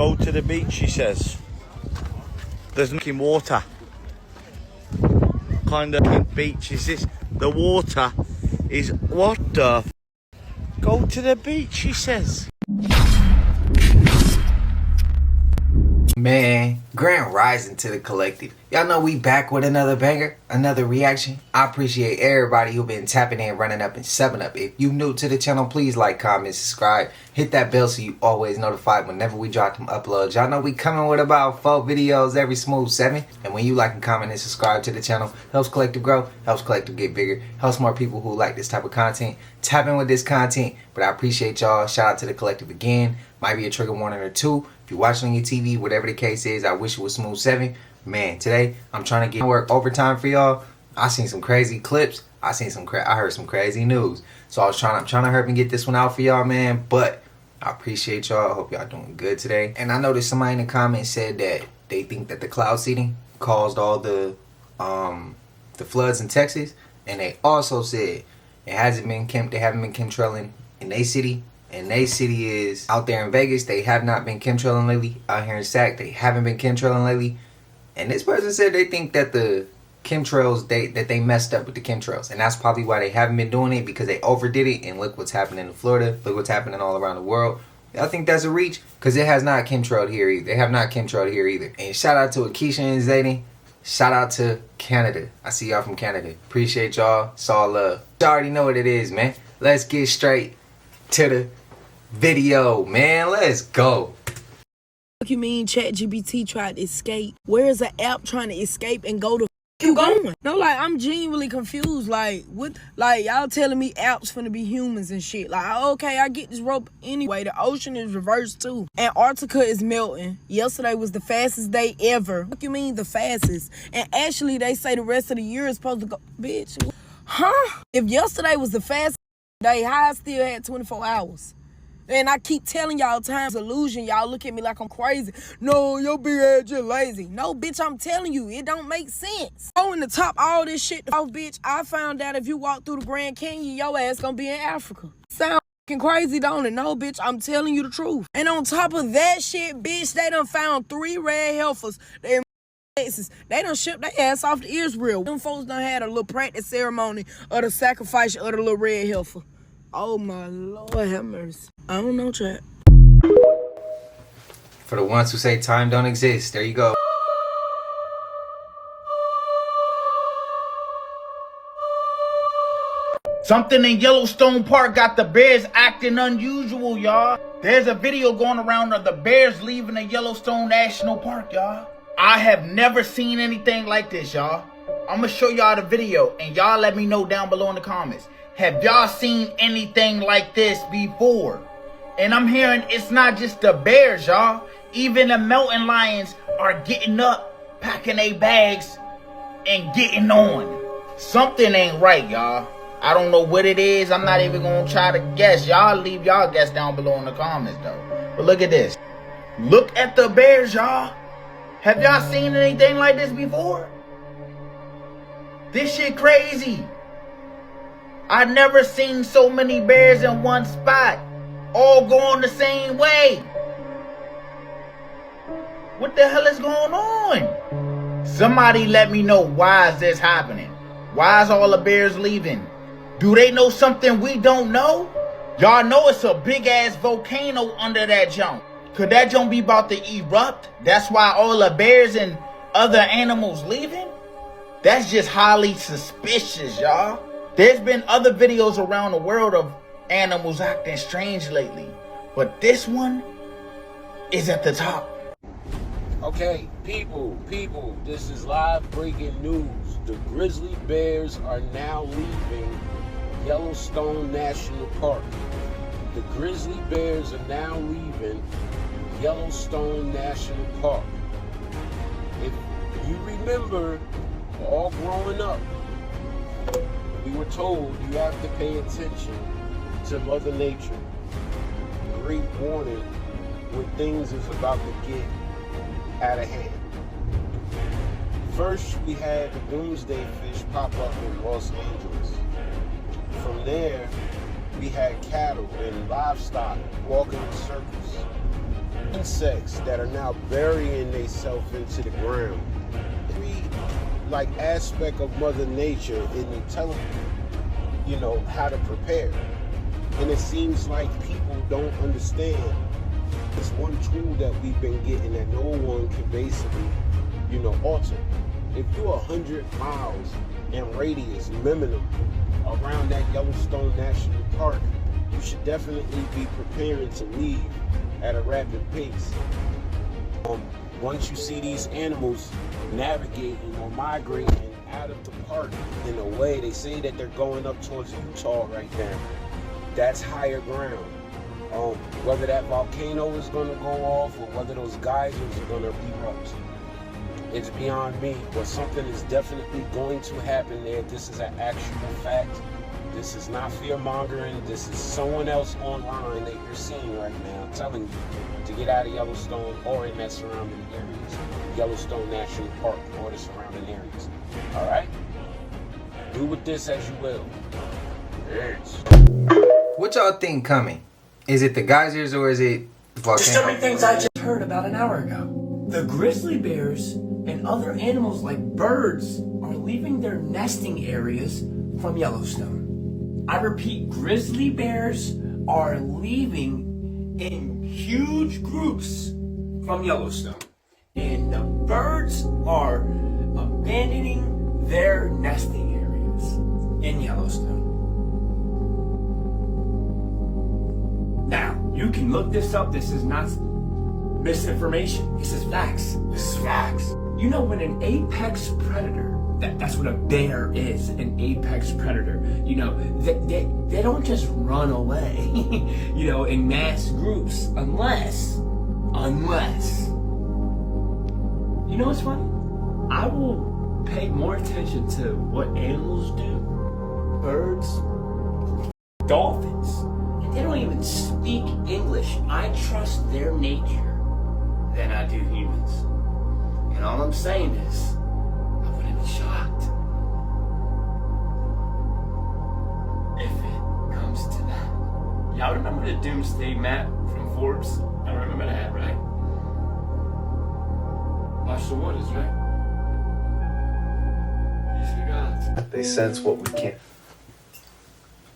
Go to the beach, she says. There's nothing water. Kind of beach is this? The water is what the Go to the beach, she says. Man, grand rising to the collective. Y'all know we back with another banger, another reaction. I appreciate everybody who been tapping in, running up, and 7-up. If you new to the channel, please like, comment, subscribe. Hit that bell so you always notified whenever we drop them uploads. Y'all know we coming with about 4 videos every smooth 7. And when you like and comment and subscribe to the channel, helps collective grow, helps collective get bigger, helps more people who like this type of content tap in with this content. But I appreciate y'all. Shout out to the collective again. Might be a trigger warning or 2. If you're watching on your TV, whatever the case is, I wish it was smooth 7. Man, today I'm trying to get work overtime for y'all. I seen some crazy clips. I heard some crazy news. So I'm trying to hurry and get this one out for y'all, man. But I appreciate y'all. I hope y'all doing good today. And I noticed somebody in the comments said that they think that the cloud seeding caused all the floods in Texas. And they also said they haven't been chemtrailing in their city. And they city is out there in Vegas. They have not been chemtrailing lately. Out here in Sac, they haven't been chemtrailing lately. And this person said they think that the chemtrails, they messed up with the chemtrails. And that's probably why they haven't been doing it, because they overdid it. And look what's happening in Florida. Look what's happening all around the world. I think that's a reach, because it has not chemtrailed here either. They have not chemtrailed here either. And shout out to Akeisha and Zadie. Shout out to Canada. I see y'all from Canada. Appreciate y'all. It's all love. You already know what it is, man. Let's get straight to the video, man. Let's go. What you mean ChatGPT tried to escape? Where is an app trying to escape and go to you going? No, like, I'm genuinely confused. Like, what? Like, y'all telling me apps finna be humans and shit. Like, okay, I get this rope anyway. The ocean is reversed too. Antarctica is melting. Yesterday was the fastest day ever. What you mean the fastest? And actually, they say the rest of the year is supposed to go. Bitch, huh? If yesterday was the fastest day, how I still had 24 hours? And I keep telling y'all time's illusion. Y'all look at me like I'm crazy. No, your big ass just lazy. No, bitch, I'm telling you, it don't make sense. Going to top all this shit off, bitch, I found out if you walk through the Grand Canyon, your ass gonna be in Africa. Sound fucking crazy, don't it? No, bitch, I'm telling you the truth. And on top of that shit, bitch, they done found 3 red heifers. They in Texas. They done shipped their ass off to Israel. Them folks done had a little practice ceremony of the sacrifice of the little red heifer. Oh my Lord, have mercy. I don't know, chat. For the ones who say time don't exist, there you go. Something in Yellowstone Park got the bears acting unusual, y'all. There's a video going around of the bears leaving the Yellowstone National Park, y'all. I have never seen anything like this, y'all. I'm gonna show y'all the video, and y'all let me know down below in the comments. Have y'all seen anything like this before? And I'm hearing it's not just the bears, y'all. Even the mountain lions are getting up, packing their bags, and getting on. Something ain't right, y'all. I don't know what it is. I'm not even gonna try to guess. Y'all leave y'all guess down below in the comments, though. But look at this. Look at the bears, y'all. Have y'all seen anything like this before? This shit crazy. I never seen so many bears in one spot, all going the same way. What the hell is going on? Somebody let me know, why is this happening? Why is all the bears leaving? Do they know something we don't know? Y'all know it's a big ass volcano under that junk. Could that junk be about to erupt? That's why all the bears and other animals leaving? That's just highly suspicious, y'all. There's been other videos around the world of animals acting strange lately, but this one is at the top. Okay, people, this is live breaking news. The grizzly bears are now leaving Yellowstone National Park. The grizzly bears are now leaving Yellowstone National Park. If you remember, all growing up, we were told you have to pay attention to Mother Nature. Great warning when things is about to get out of hand. First, we had the doomsday fish pop up in Los Angeles. From there, we had cattle and livestock walking in circles. insects that are now burying themselves into the ground. Every like aspect of Mother Nature in telling you know how to prepare. And it seems like people don't understand this one tool that we've been getting that no one can basically, you know, alter. If you're 100 miles in radius minimum around that Yellowstone National Park, you should definitely be preparing to leave at a rapid pace. Once you see these animals navigating or migrating out of the park in a way, they say that they're going up towards Utah right now. That's higher ground. Whether that volcano is going to go off or whether those geysers are going to erupt, it's beyond me. But something is definitely going to happen there. This is an actual fact. This is not fear-mongering. This is someone else online that you're seeing right now telling you to get out of Yellowstone or in that surrounding areas. Yellowstone National Park or the surrounding areas. All right? Do with this as you will. Yes. What y'all think coming? Is it the geysers or is it the volcano? Disturbing things I just heard about an hour ago. The grizzly bears and other animals like birds are leaving their nesting areas from Yellowstone. I repeat, grizzly bears are leaving in huge groups from Yellowstone. And the birds are abandoning their nesting areas in Yellowstone. Now, you can look this up. This is not misinformation. This is facts. This is facts. You know, when an apex predator, that's what a bear is, an apex predator, you know, they don't just run away, you know, in mass groups unless, you know what's funny? I will pay more attention to what animals do, birds, dolphins. They don't even speak English. I trust their nature than I do humans. And all I'm saying is, I wouldn't be shocked if it comes to that. Y'all remember the Doomsday map from Forbes? I remember that, right? Watch the waters, right? These are gods. They sense what we can't.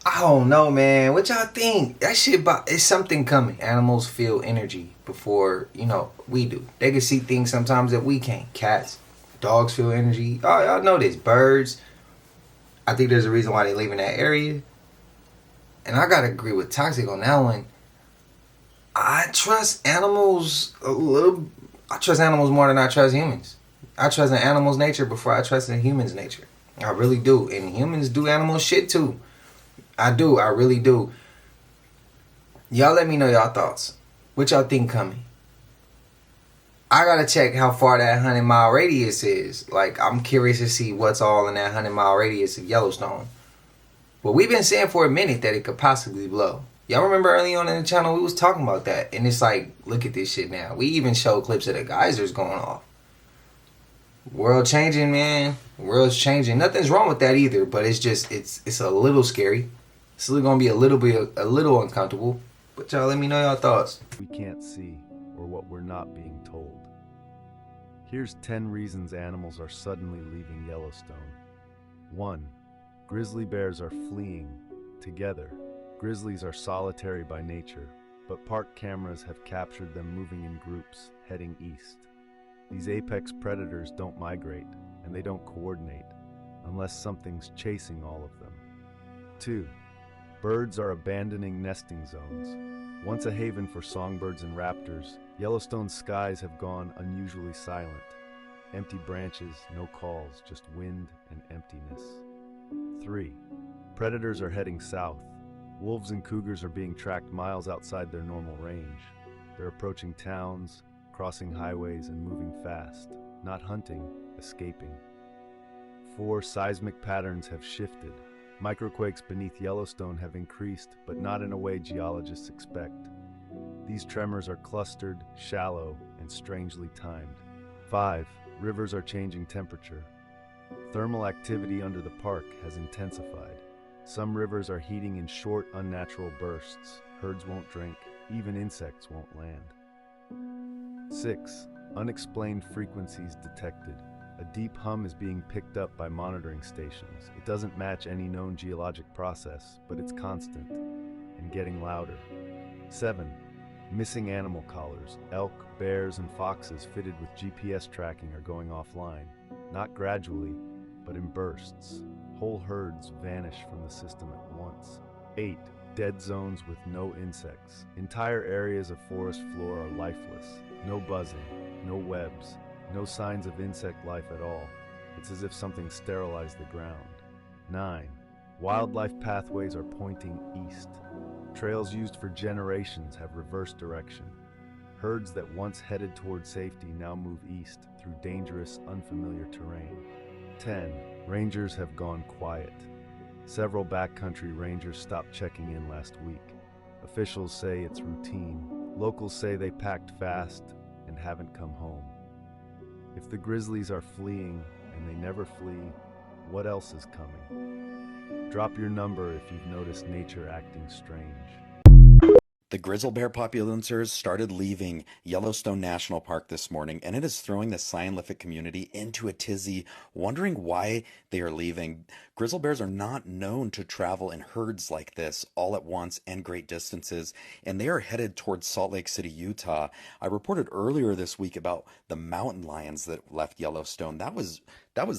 I don't know, man. What y'all think? That shit, it's something coming. Animals feel energy before, you know, we do. They can see things sometimes that we can't. Cats, dogs feel energy. Oh, y'all know this. Birds. I think there's a reason why they live in that area. And I gotta agree with Toxic on that one. I trust animals a little. I trust animals more than I trust humans. I trust an animal's nature before I trust a human's nature. I really do. And humans do animal shit too. I do. I really do. Y'all let me know y'all thoughts. What y'all think coming? I gotta check how far that 100-mile radius is. Like, I'm curious to see what's all in that 100-mile radius of Yellowstone. Well, we've been saying for a minute that it could possibly blow. Y'all remember early on in the channel we was talking about that. And it's like, look at this shit now. We even showed clips of the geysers going off. World changing, man. World's changing. Nothing's wrong with that either. But it's just, it's a little scary. It's still gonna be a little uncomfortable. But y'all let me know y'all thoughts. We can't see, or what we're not being told. Here's 10 reasons animals are suddenly leaving Yellowstone. 1. Grizzly bears are fleeing together. Grizzlies are solitary by nature, but park cameras have captured them moving in groups, heading east. These apex predators don't migrate, and they don't coordinate, unless something's chasing all of them. 2. Birds are abandoning nesting zones. Once a haven for songbirds and raptors, Yellowstone's skies have gone unusually silent. Empty branches, no calls, just wind and emptiness. 3. Predators are heading south. Wolves and cougars are being tracked miles outside their normal range. They're approaching towns, crossing highways, and moving fast. Not hunting, escaping. 4. Seismic patterns have shifted. Microquakes beneath Yellowstone have increased, but not in a way geologists expect. These tremors are clustered, shallow, and strangely timed. 5. Rivers are changing temperature. Thermal activity under the park has intensified. Some rivers are heating in short, unnatural bursts. Herds won't drink, even insects won't land. 6. Unexplained frequencies detected. A deep hum is being picked up by monitoring stations. It doesn't match any known geologic process, but it's constant and getting louder. 7. Missing animal collars. Elk, bears, and foxes fitted with GPS tracking are going offline. Not gradually, but in bursts. Whole herds vanish from the system at once. 8. Dead zones with no insects. Entire areas of forest floor are lifeless. No buzzing, no webs, no signs of insect life at all. It's as if something sterilized the ground. 9. Wildlife pathways are pointing east. Trails used for generations have reversed direction. Herds that once headed toward safety now move east through dangerous, unfamiliar terrain. 10. Rangers have gone quiet. Several backcountry rangers stopped checking in last week. Officials say it's routine. Locals say they packed fast and haven't come home. If the grizzlies are fleeing and they never flee, what else is coming? Drop your number if you've noticed nature acting strange. The grizzly bear populations started leaving Yellowstone National Park this morning, and it is throwing the scientific community into a tizzy, wondering why they are leaving. Grizzly bears are not known to travel in herds like this all at once and great distances, and they are headed towards Salt Lake City, Utah. I reported earlier this week about the mountain lions that left Yellowstone. That was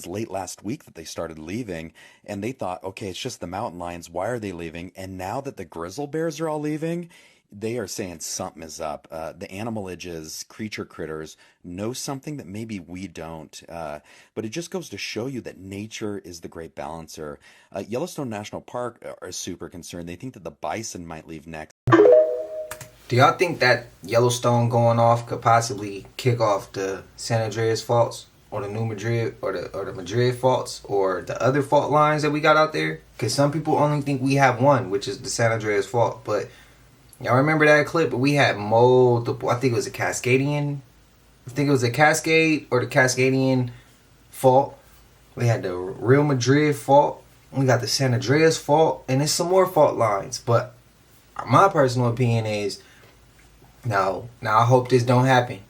late last week that they started leaving, and they thought, okay, it's just the mountain lions. Why are they leaving? And now that the grizzly bears are all leaving, they are saying something is up. The animalages, creature critters, know something that maybe we don't. But it just goes to show you that nature is the great balancer. Yellowstone National Park are super concerned. They think that the bison might leave next. Do y'all think that Yellowstone going off could possibly kick off the San Andreas faults, or the New Madrid, or the Madrid faults, or the other fault lines that we got out there? Because some people only think we have one, which is the San Andreas fault. But y'all remember that clip? But we had multiple. I think it was a Cascadian. I think it was a Cascade or the Cascadian fault. We had the Real Madrid fault. We got the San Andreas fault, and there's some more fault lines. But my personal opinion is, no. Now I hope this don't happen.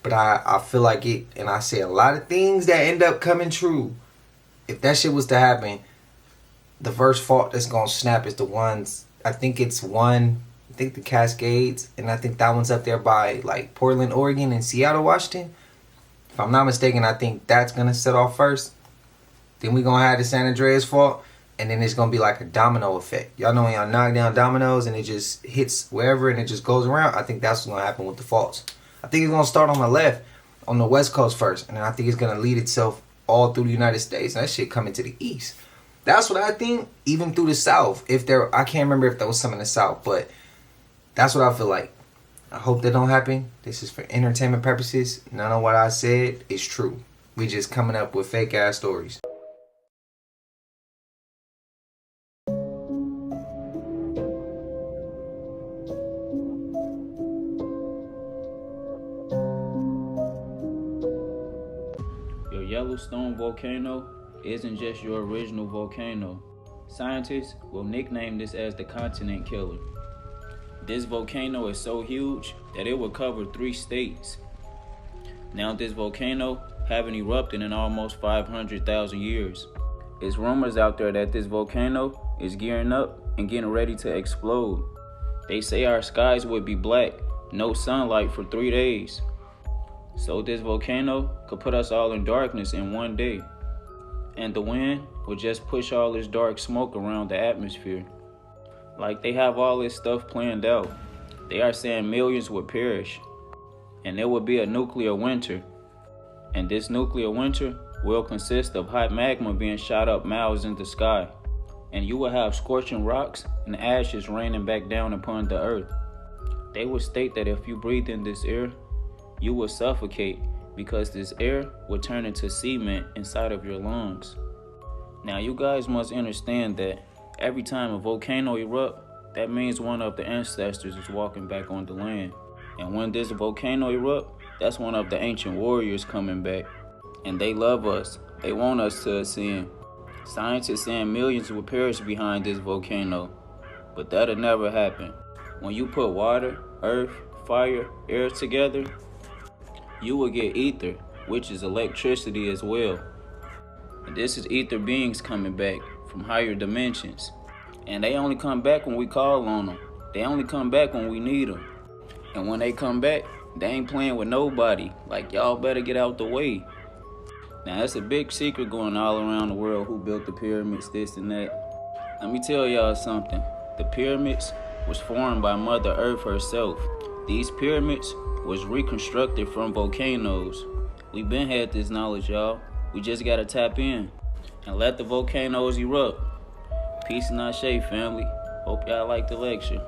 But I feel like it, and I say a lot of things that end up coming true. If that shit was to happen, the first fault that's gonna snap is the ones. I think the Cascades, and I think that one's up there by like Portland, Oregon, and Seattle, Washington. If I'm not mistaken, I think that's gonna set off first. Then we gonna have the San Andreas fault, and then it's gonna be like a domino effect. Y'all know when y'all knock down dominoes and it just hits wherever and it just goes around. I think that's what's gonna happen with the faults. I think it's gonna start on the left, on the West Coast first, and then I think it's gonna lead itself all through the United States. And that shit coming to the east. That's what I think. Even through the South, I can't remember if there was some in the South, but that's what I feel like. I hope that don't happen. This is for entertainment purposes. None of what I said is true. We just coming up with fake ass stories. Your Yellowstone volcano isn't just your original volcano. Scientists will nickname this as the continent killer. This volcano is so huge that it will cover 3 states. Now this volcano haven't erupted in almost 500,000 years. It's rumors out there that this volcano is gearing up and getting ready to explode. They say our skies would be black, no sunlight for 3 days. So this volcano could put us all in darkness in one day. And the wind would just push all this dark smoke around the atmosphere. Like they have all this stuff planned out. They are saying millions would perish. And there would be a nuclear winter. And this nuclear winter will consist of hot magma being shot up miles in the sky. And you will have scorching rocks and ashes raining back down upon the earth. They would state that if you breathe in this air, you will suffocate because this air will turn into cement inside of your lungs. Now you guys must understand that every time a volcano erupts, that means one of the ancestors is walking back on the land. And when this volcano erupts, that's one of the ancient warriors coming back. And they love us. They want us to ascend. Scientists saying millions will perish behind this volcano. But that'll never happen. When you put water, earth, fire, air together, you will get ether, which is electricity as well. And this is ether beings coming back from higher dimensions. And they only come back when we call on them. They only come back when we need them. And when they come back, they ain't playing with nobody. Like, y'all better get out the way. Now, that's a big secret going all around the world, who built the pyramids, this and that. Let me tell y'all something. The pyramids was formed by Mother Earth herself. These pyramids was reconstructed from volcanoes. We been had this knowledge, y'all. We just gotta tap in and let the volcanoes erupt. Peace and ashe, family. Hope y'all like the lecture.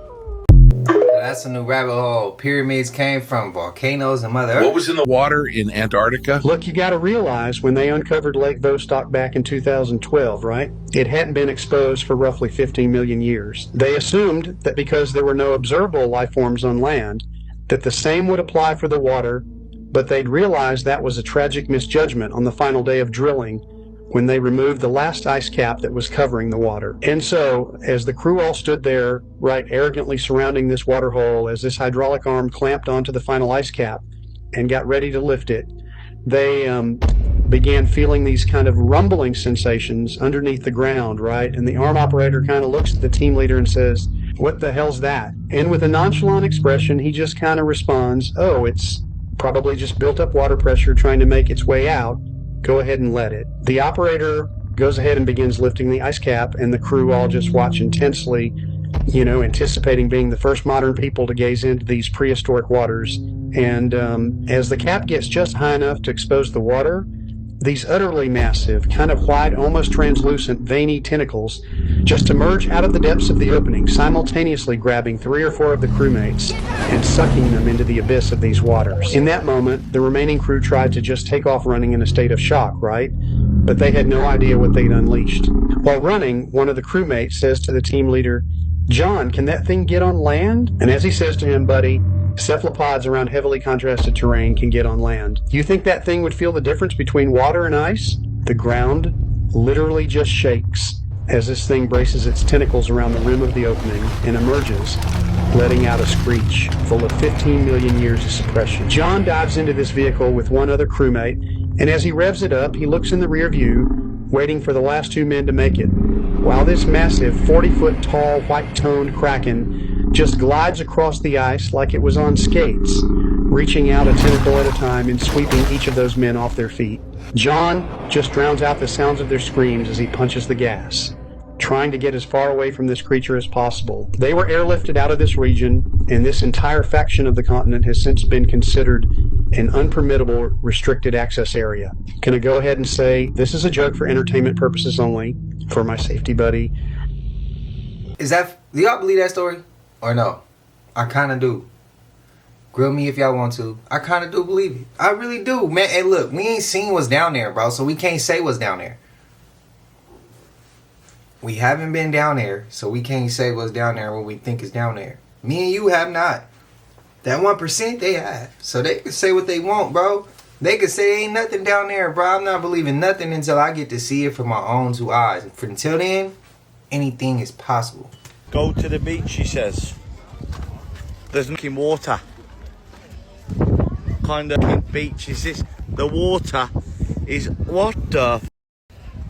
That's a new rabbit hole. Pyramids came from volcanoes and Mother Earth. What was in the water in Antarctica? Look, you got to realize when they uncovered Lake Vostok back in 2012, right? It hadn't been exposed for roughly 15 million years. They assumed that because there were no observable life forms on land, that the same would apply for the water, but they'd realized that was a tragic misjudgment on the final day of drilling when they removed the last ice cap that was covering the water. And so, as the crew all stood there, right, arrogantly surrounding this water hole, as this hydraulic arm clamped onto the final ice cap and got ready to lift it, they began feeling these kind of rumbling sensations underneath the ground, right? And the arm operator kind of looks at the team leader and says, "What the hell's that?" And with a nonchalant expression, he just kind of responds, "Oh, it's probably just built up water pressure trying to make its way out. Go ahead and let it." The operator goes ahead and begins lifting the ice cap, and the crew all just watch intensely, anticipating being the first modern people to gaze into these prehistoric waters. And as the cap gets just high enough to expose the water, these utterly massive, kind of white, almost translucent, veiny tentacles just emerge out of the depths of the opening, simultaneously grabbing 3 or 4 of the crewmates and sucking them into the abyss of these waters. In that moment, the remaining crew tried to just take off running in a state of shock, right? But they had no idea what they'd unleashed. While running, one of the crewmates says to the team leader, "John, can that thing get on land?" And as he says to him, "Buddy, cephalopods around heavily contrasted terrain can get on land. You think that thing would feel the difference between water and ice?" The ground literally just shakes as this thing braces its tentacles around the rim of the opening and emerges, letting out a screech full of 15 million years of suppression. John dives into this vehicle with one other crewmate, and as he revs it up, he looks in the rear view, waiting for the last 2 men to make it, while this massive 40-foot tall white-toned kraken just glides across the ice like it was on skates, reaching out a tentacle at a time and sweeping each of those men off their feet. John just drowns out the sounds of their screams as he punches the gas, trying to get as far away from this creature as possible. They were airlifted out of this region, and this entire faction of the continent has since been considered an unpermittable restricted access area. Can I go ahead and say this is a joke for entertainment purposes only, for my safety buddy? Do y'all believe that story? Or no? I kind of do. Grill me if y'all want to. I kind of do believe it. I really do, man. And look, we ain't seen what's down there, bro, so we can't say what's down there. We haven't been down there, so we can't say what's down there when we think is down there. Me and you have not. That 1%, they have. So they can say what they want, bro. They could say ain't nothing down there, bro. I'm not believing nothing until I get to see it from my own 2 eyes. Until then, anything is possible. Go to the beach, she says. There's nothing water. Kind of beach is this? The water is what the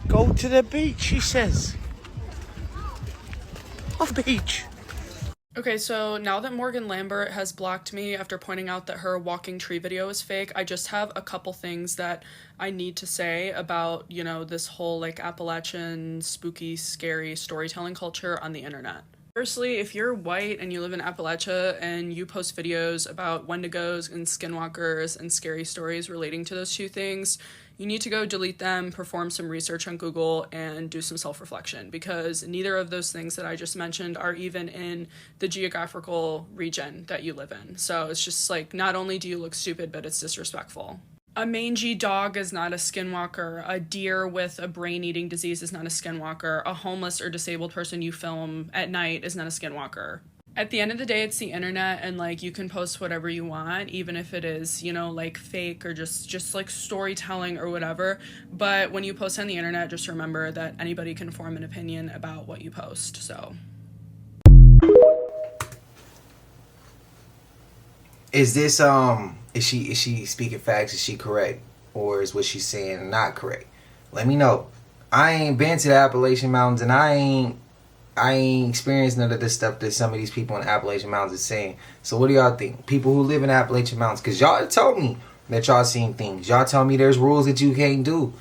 Go to the beach, she says. Off the beach. Okay, so now that Morgan Lambert has blocked me after pointing out that her walking tree video is fake, I just have a couple things that I need to say about, this whole Appalachian spooky, scary storytelling culture on the internet. Firstly, if you're white and you live in Appalachia and you post videos about wendigos and skinwalkers and scary stories relating to those two things, you need to go delete them, perform some research on Google, and do some self-reflection, because neither of those things that I just mentioned are even in the geographical region that you live in. So it's just not only do you look stupid, but it's disrespectful. A mangy dog is not a skinwalker. A deer with a brain-eating disease is not a skinwalker. A homeless or disabled person you film at night is not a skinwalker. At the end of the day, it's the internet, and you can post whatever you want, even if it is, fake or just storytelling or whatever. But when you post on the internet, just remember that anybody can form an opinion about what you post. So Is this is she speaking facts? Is she correct, or is what she's saying not correct? Let me know. I ain't been to the Appalachian Mountains, and I ain't experienced none of this stuff that some of these people in the Appalachian Mountains are saying. So what do y'all think? People who live in the Appalachian Mountains, because y'all told me that y'all seen things. Y'all tell me there's rules that you can't do.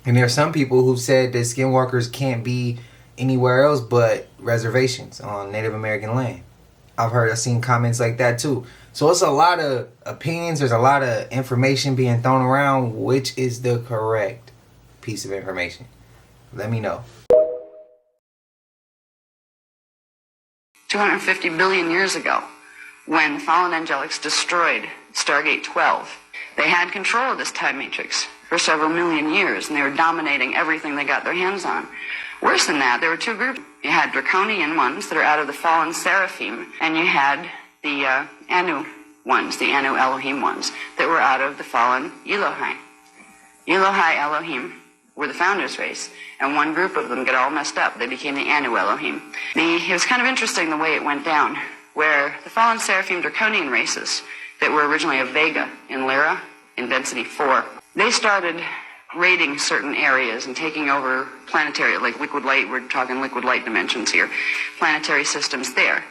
And there are some people who said that skinwalkers can't be anywhere else but reservations on Native American land. I've seen comments like that too. So it's a lot of opinions. There's a lot of information being thrown around. Which is the correct piece of information? Let me know. 250 billion years ago, when the fallen angelics destroyed Stargate 12, they had control of this time matrix for several million years, and they were dominating everything they got their hands on. Worse than that, there were two groups. You had draconian ones that are out of the fallen seraphim, and you had the Anu ones, the Anu Elohim ones, that were out of the fallen Elohim. Elohim Elohim were the founders race, and one group of them got all messed up. They became the Anu Elohim. It was kind of interesting the way it went down, where the fallen seraphim draconian races that were originally of Vega in Lyra, in density 4, they started raiding certain areas and taking over planetary, like liquid light, we're talking liquid light dimensions here, planetary systems there,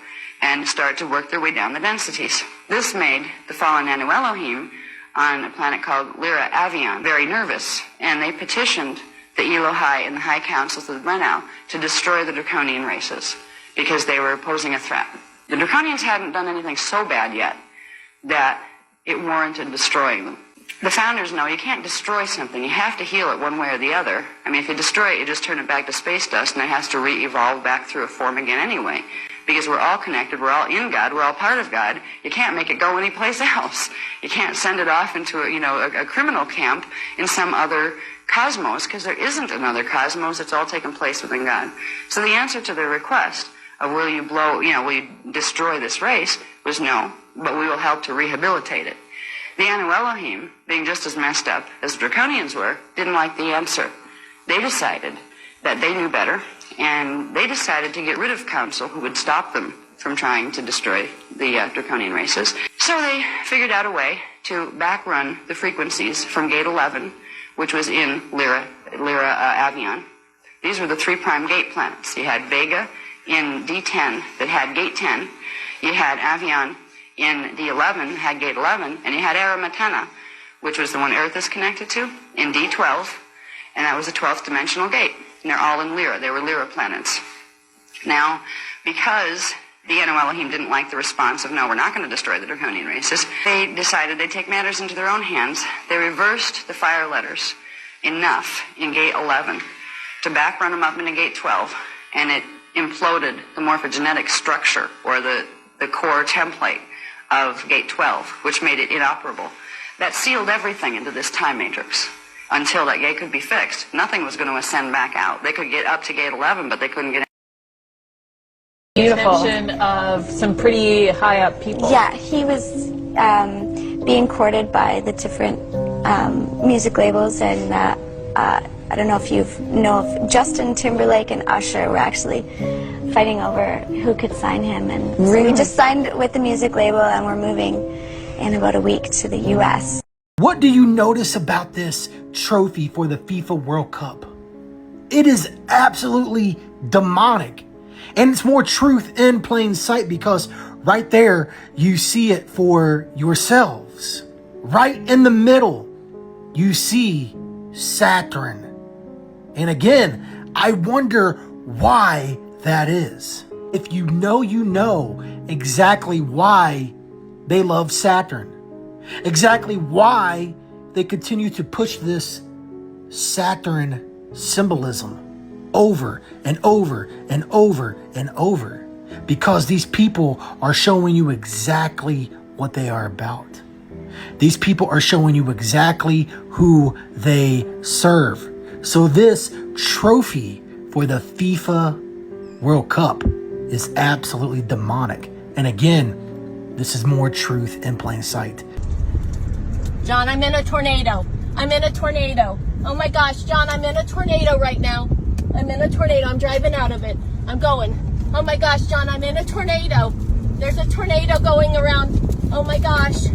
and start to work their way down the densities. This made the fallen Anu Elohim on a planet called Lyra Avion very nervous, and they petitioned the Elohai and the High Councils of the Brenau to destroy the draconian races because they were posing a threat. The draconians hadn't done anything so bad yet that it warranted destroying them. The founders know you can't destroy something. You have to heal it one way or the other. I mean, if you destroy it, you just turn it back to space dust, and it has to re-evolve back through a form again anyway. Because we're all connected, we're all in God, we're all part of God. You can't make it go anyplace else. You can't send it off into a criminal camp in some other cosmos, because there isn't another cosmos. It's all taken place within God. So the answer to their request of will you destroy this race was no, but we will help to rehabilitate it. The Anu Elohim, being just as messed up as the Draconians were, didn't like the answer. They decided that they knew better, and they decided to get rid of council who would stop them from trying to destroy the Draconian races. So they figured out a way to backrun the frequencies from Gate 11, which was in Lyra Avion. These were the 3' gate planets. You had Vega in D10 that had Gate 10. You had Avion in D11, had Gate 11, and you had Aramatena, which was the one Earth is connected to, in D12, and that was a 12th dimensional gate. And they're all in Lyra. They were Lyra planets. Now, because the Anu Elohim didn't like the response of, no, we're not going to destroy the Draconian races, they decided they'd take matters into their own hands. They reversed the fire letters enough in Gate 11 to backrun them up into Gate 12, and it imploded the morphogenetic structure, or the core template of Gate 12, which made it inoperable. That sealed everything into this time matrix until that gate could be fixed. Nothing was going to ascend back out. They could get up to Gate 11, but they couldn't get Beautiful. Of some pretty high up people. Yeah, he was being courted by the different music labels, and I don't know if you know of Justin Timberlake and Usher were actually fighting over who could sign him, and so we just signed with the music label, and we're moving in about a week to the U.S. What do you notice about this trophy for the FIFA World Cup? It is absolutely demonic, and it's more truth in plain sight, because right there you see it for yourselves. Right in the middle you see Saturn. And again, I wonder why that is. If you know exactly why they love Saturn. Exactly why they continue to push this Saturn symbolism over and over and over and over. Because these people are showing you exactly what they are about. These people are showing you exactly who they serve. So this trophy for the FIFA World Cup is absolutely demonic. And again, this is more truth in plain sight. John, I'm in a tornado. I'm in a tornado. Oh my gosh, John, I'm in a tornado right now. I'm in a tornado. I'm driving out of it. I'm going. Oh my gosh, John, I'm in a tornado. There's a tornado going around Oh my gosh.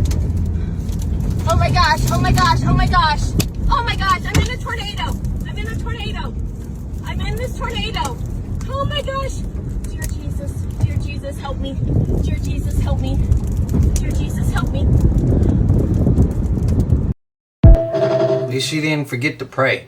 Oh my gosh, oh my gosh, oh my gosh. Oh my gosh, I'm in a tornado. I'm in a tornado. I'm in this tornado. Oh my gosh. Dear Jesus, help me. Dear Jesus, help me. Dear Jesus, help me. At least she didn't forget to pray.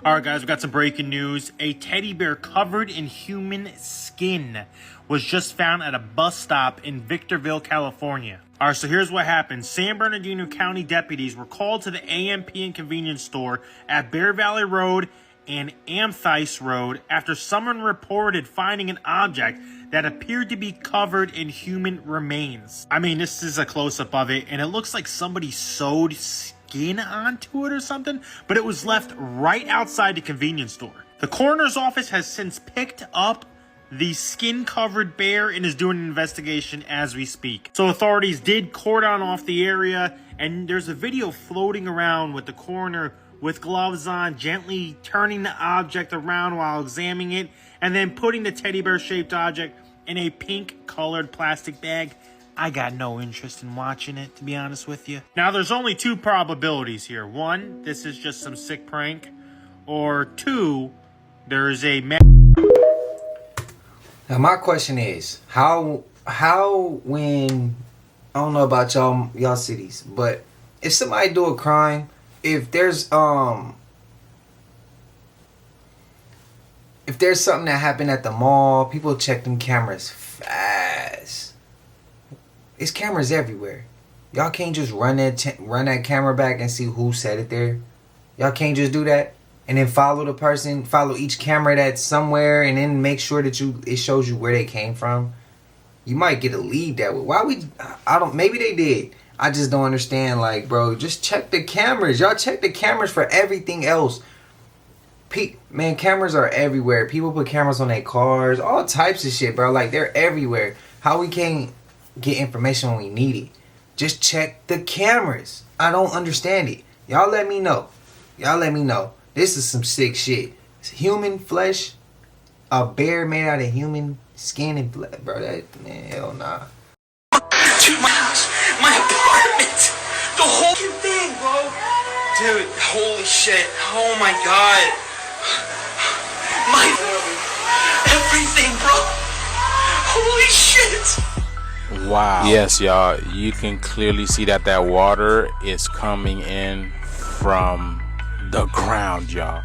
Alright guys, we got some breaking news. A teddy bear covered in human skin was just found at a bus stop in Victorville, California. Alright, so here's what happened. San Bernardino County deputies were called to the AMP convenience store at Bear Valley Road and Amethyst Road after someone reported finding an object that appeared to be covered in human remains. I mean, this is a close-up of it, and it looks like somebody sewed skin onto it or something, but it was left right outside the convenience store. The coroner's office has since picked up the skin-covered bear and is doing an investigation as we speak. So authorities did cordon off the area, and there's a video floating around with the coroner with gloves on, gently turning the object around while examining it, and then putting the teddy bear shaped object in a pink colored plastic bag. I got no interest in watching it, to be honest with you. Now, there's only two probabilities here. One, this is just some sick prank. Or two, there's a... Now, my question is, how when, I don't know about y'all cities, but if somebody do a crime, if there's something that happened at the mall, people check them cameras fast. It's cameras everywhere. Y'all can't just run that camera back and see who set it there. Y'all can't just do that and then follow the person, follow each camera that's somewhere, and then make sure that it shows you where they came from. You might get a lead that way. Maybe they did. I just don't understand. Like, bro, just check the cameras. Y'all check the cameras for everything else. Man, cameras are everywhere. People put cameras on their cars, all types of shit, bro. Like, they're everywhere. How we can't get information when we need it? Just check the cameras. I don't understand it. Y'all let me know. Y'all let me know. This is some sick shit. It's human flesh. A bear made out of human skin and blood, bro. That, man, hell nah. Dude, my house, my apartment, the whole thing, bro. Dude, holy shit. Oh my god. Everything, bro. Holy shit. Wow. Yes, y'all. You can clearly see that water is coming in from the ground, y'all.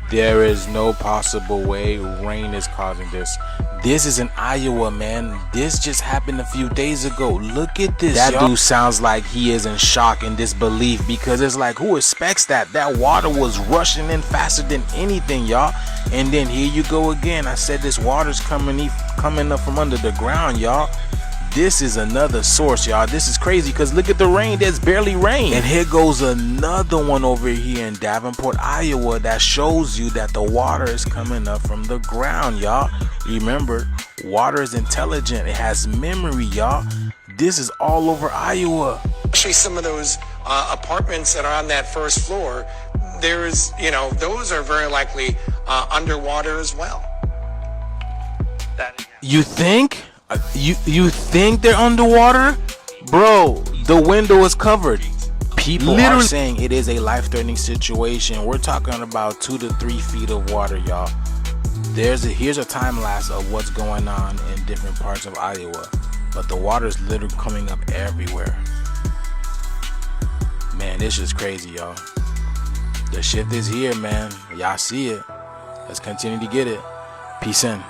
There is no possible way rain is causing this. This is in Iowa, man. This just happened a few days ago. Look at this. That dude sounds like he is in shock and disbelief, because it's like, who expects that? That water was rushing in faster than anything, y'all. And then here you go again. I said this water's coming up from under the ground, y'all. This is another source, y'all. This is crazy, because look at the rain. There's barely rain. And here goes another one over here in Davenport, Iowa, that shows you that the water is coming up from the ground, y'all. Remember, water is intelligent. It has memory, y'all. This is all over Iowa. Actually, some of those apartments that are on that first floor, there's, those are very likely underwater as well. You think? You think they're underwater? Bro, the window is covered. People are saying it is a life-threatening situation. We're talking about 2 to 3 feet of water, y'all. Here's a time lapse of what's going on in different parts of Iowa. But the water is literally coming up everywhere. Man, this is crazy, y'all. The shift is here, man. Y'all see it. Let's continue to get it. Peace in.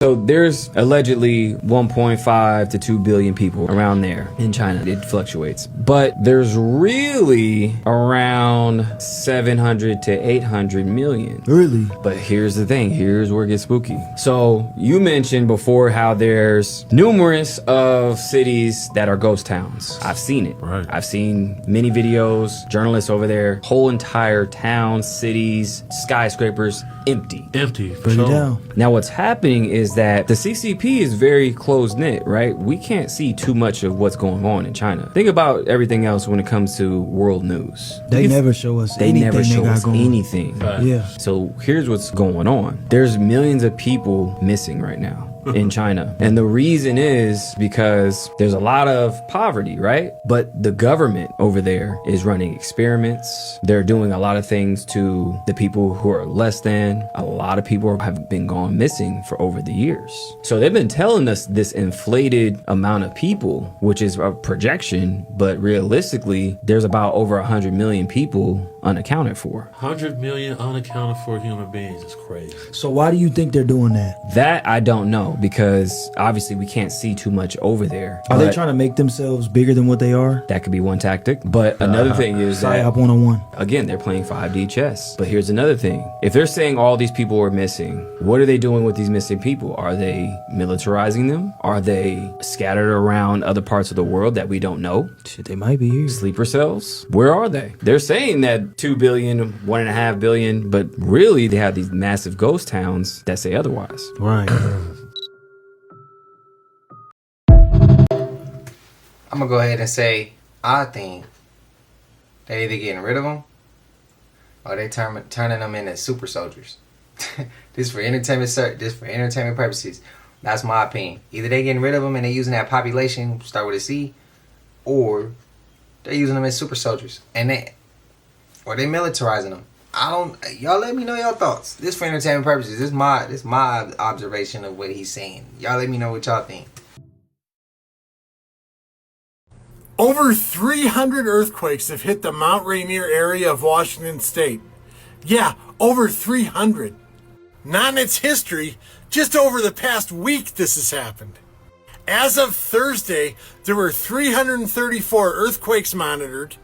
So there's allegedly 1.5 to 2 billion people around there in China. It fluctuates. But there's really around 700 to 800 million. Really? But here's the thing. Here's where it gets spooky. So you mentioned before how there's numerous of cities that are ghost towns. I've seen it. Right. I've seen many videos, journalists over there, whole entire towns, cities, skyscrapers, empty. Bring it down. Now what's happening is that the CCP is very close-knit, right? We can't see too much of what's going on in China. Think about everything else when it comes to world news. They never show us They anything never show got us going. anything. Yeah. So here's what's going on. There's millions of people missing right now. in China. And the reason is because there's a lot of poverty, right? But the government over there is running experiments. They're doing a lot of things to the people who are less than. A lot of people have been gone missing for over the years. So they've been telling us this inflated amount of people, which is a projection, but realistically, there's about over 100 million people unaccounted for. 100 million unaccounted for human beings is crazy. So why do you think they're doing that? That I don't know, because obviously we can't see too much over there. Are they trying to make themselves bigger than what they are? That could be one tactic. But another thing is that, PSYOP 101. again, they're playing 5D chess. But here's another thing. If they're saying all these people are missing, what are they doing with these missing people? Are they militarizing them? Are they scattered around other parts of the world that we don't know? Shit, they might be here. Sleeper cells? Where are they? They're saying that 2 billion, 1.5 billion, but really they have these massive ghost towns that say otherwise. Right. I'm gonna go ahead and say, I think they're either getting rid of them or they turning them into super soldiers. This for entertainment, sir. This for entertainment purposes. That's my opinion. Either they getting rid of them and they using that population, start with a C, or they're using them as super soldiers, and or they militarizing them. Y'all let me know your thoughts. This for entertainment purposes. This my observation of what he's saying. Y'all let me know what y'all think. Over 300 earthquakes have hit the Mount Rainier area of Washington State. Yeah, over 300. Not in its history, just over the past week this has happened. As of Thursday, there were 334 earthquakes monitored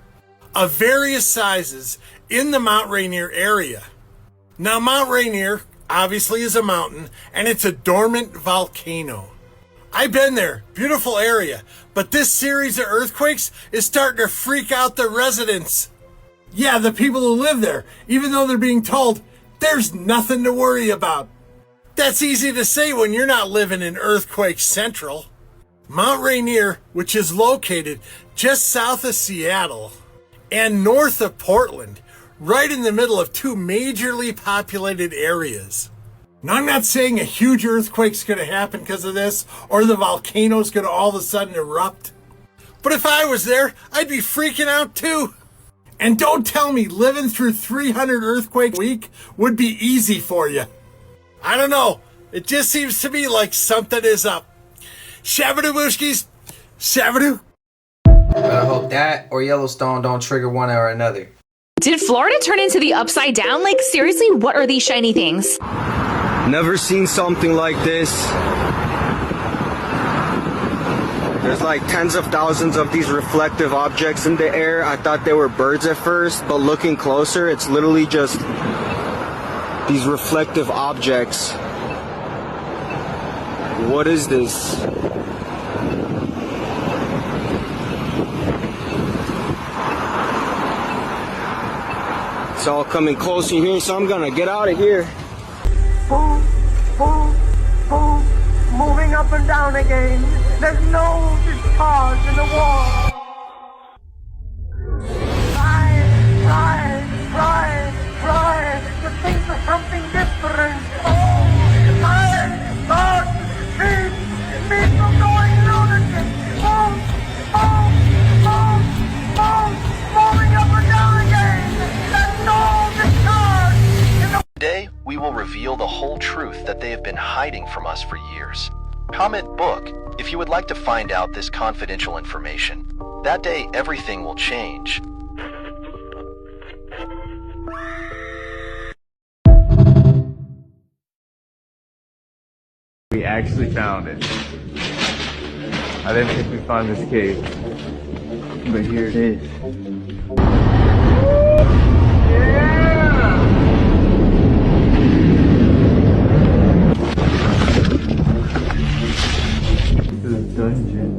of various sizes in the Mount Rainier area. Now, Mount Rainier obviously is a mountain, and it's a dormant volcano. I've been there, beautiful area, but this series of earthquakes is starting to freak out the residents. Yeah, the people who live there, even though they're being told there's nothing to worry about. That's easy to say when you're not living in Earthquake Central. Mount Rainier, which is located just south of Seattle and north of Portland, right in the middle of two majorly populated areas. Now, I'm not saying a huge earthquake's going to happen because of this, or the volcano's going to all of a sudden erupt. But if I was there, I'd be freaking out too. And don't tell me living through 300 earthquakes a week would be easy for you. I don't know. It just seems to me like something is up. Shabadoo Booshkies. Shabadoo. I hope that or Yellowstone don't trigger one or another. Did Florida turn into the upside down? Like, seriously, what are these shiny things? Never seen something like this. There's like tens of thousands of these reflective objects in the air. I thought they were birds at first, but looking closer, it's literally just these reflective objects. What is this? It's all coming closer here, so I'm gonna get out of here. Boom, boom, boom, moving up and down again. There's no discharge in the wall. Try to think of something different. Oh, my God, keep me from going lunatic. Boom, boom, boom, boom, moving up and down again. There's no discharge in the Today, we will reveal the whole truth that they have been hiding from us for years. Comment book if you would like to find out this confidential information. That day, everything will change. We actually found it. I didn't think we'd find this cave, but here it is. Dungeon.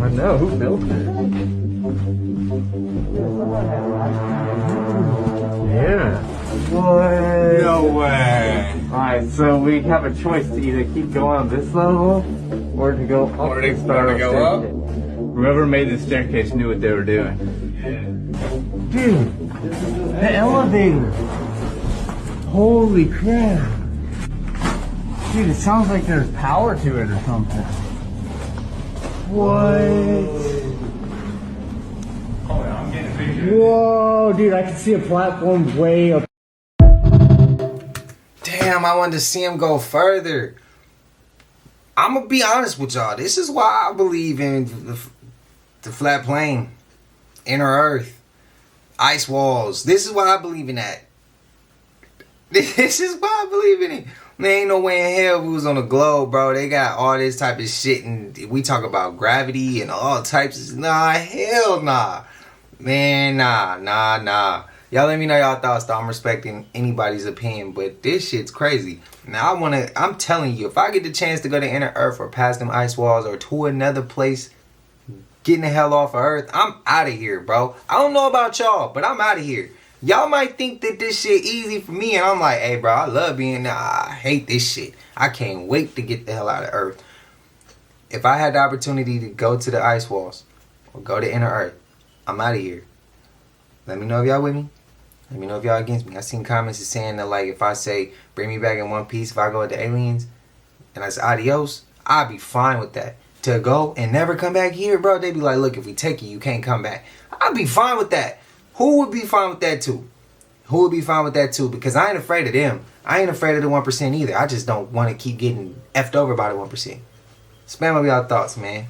I know, who built it? Yeah. What? No way. Alright, so we have a choice to either keep going on this level or to go up. Or to go up? Whoever made this staircase knew what they were doing. Dude, the elevator. Holy crap. Dude, it sounds like there's power to it or something. What? Whoa, dude, I can see a platform way up. Damn, I wanted to see him go further. I'm gonna be honest with y'all. This is why I believe in the flat plane, inner earth, ice walls. This is why I believe in that. This is why I believe in it. There ain't no way in hell we was on the globe, bro. They got all this type of shit, and we talk about gravity and all types of... Nah, hell nah. Man, nah. Y'all let me know y'all thoughts, though. I'm respecting anybody's opinion, but this shit's crazy. Now, I'm telling you, if I get the chance to go to inner earth or past them ice walls or to another place, getting the hell off of earth, I'm out of here, bro. I don't know about y'all, but I'm out of here. Y'all might think that this shit easy for me, and I'm like, hey, bro, I love being there. I hate this shit. I can't wait to get the hell out of earth. If I had the opportunity to go to the ice walls or go to inner earth, I'm out of here. Let me know if y'all with me. Let me know if y'all against me. I seen comments saying that, like, if I say, bring me back in one piece, if I go with the aliens, and I say adios, I'll be fine with that. To go and never come back here, bro, they be like, look, if we take you, you can't come back. I'll be fine with that. Who would be fine with that too? Who would be fine with that too? Because I ain't afraid of them. I ain't afraid of the 1% either. I just don't want to keep getting effed over by the 1%. Spam up y'all thoughts, man.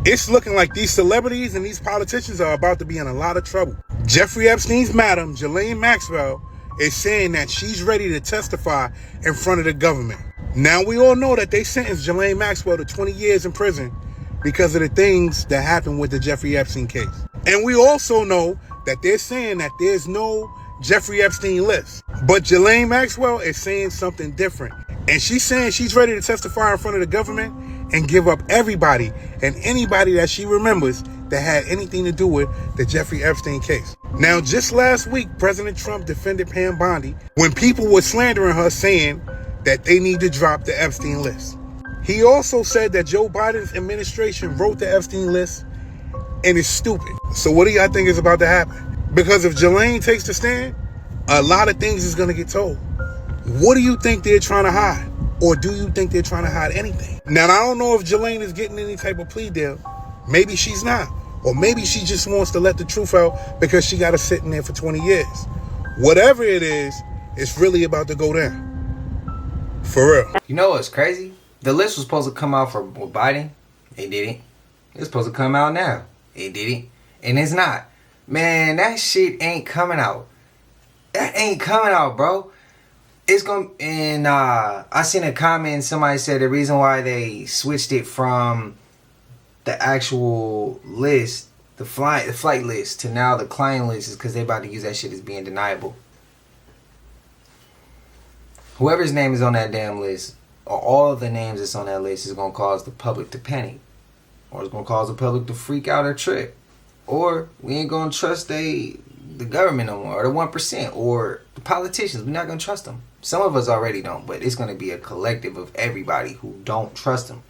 It's looking like these celebrities and these politicians are about to be in a lot of trouble. Jeffrey Epstein's madam, Ghislaine Maxwell, is saying that she's ready to testify in front of the government. Now, we all know that they sentenced Ghislaine Maxwell to 20 years in prison because of the things that happened with the Jeffrey Epstein case. And we also know that they're saying that there's no Jeffrey Epstein list. But Ghislaine Maxwell is saying something different. And she's saying she's ready to testify in front of the government and give up everybody and anybody that she remembers that had anything to do with the Jeffrey Epstein case. Now, just last week, President Trump defended Pam Bondi when people were slandering her, saying that they need to drop the Epstein list. He also said that Joe Biden's administration wrote the Epstein list and it's stupid. So what do y'all think is about to happen? Because if Ghislaine takes the stand, a lot of things is going to get told. What do you think they're trying to hide? Or do you think they're trying to hide anything? Now, I don't know if Ghislaine is getting any type of plea deal. Maybe she's not. Or maybe she just wants to let the truth out because she got to sit in there for 20 years. Whatever it is, it's really about to go down. For real. You know what's crazy? The list was supposed to come out for Biden. It didn't. It's supposed to come out now. It didn't. And it's not. Man, that shit ain't coming out. That ain't coming out, bro. It's gonna... And I seen a comment. Somebody said the reason why they switched it from the actual list, the flight list, to now the client list is because they about to use that shit as being deniable. Whoever's name is on that damn list, or all of the names that's on that list, is gonna cause the public to panic. Or it's going to cause the public to freak out or trip. Or we ain't going to trust the government no more. Or the 1%. Or the politicians. We're not going to trust them. Some of us already don't. But it's going to be a collective of everybody who don't trust them.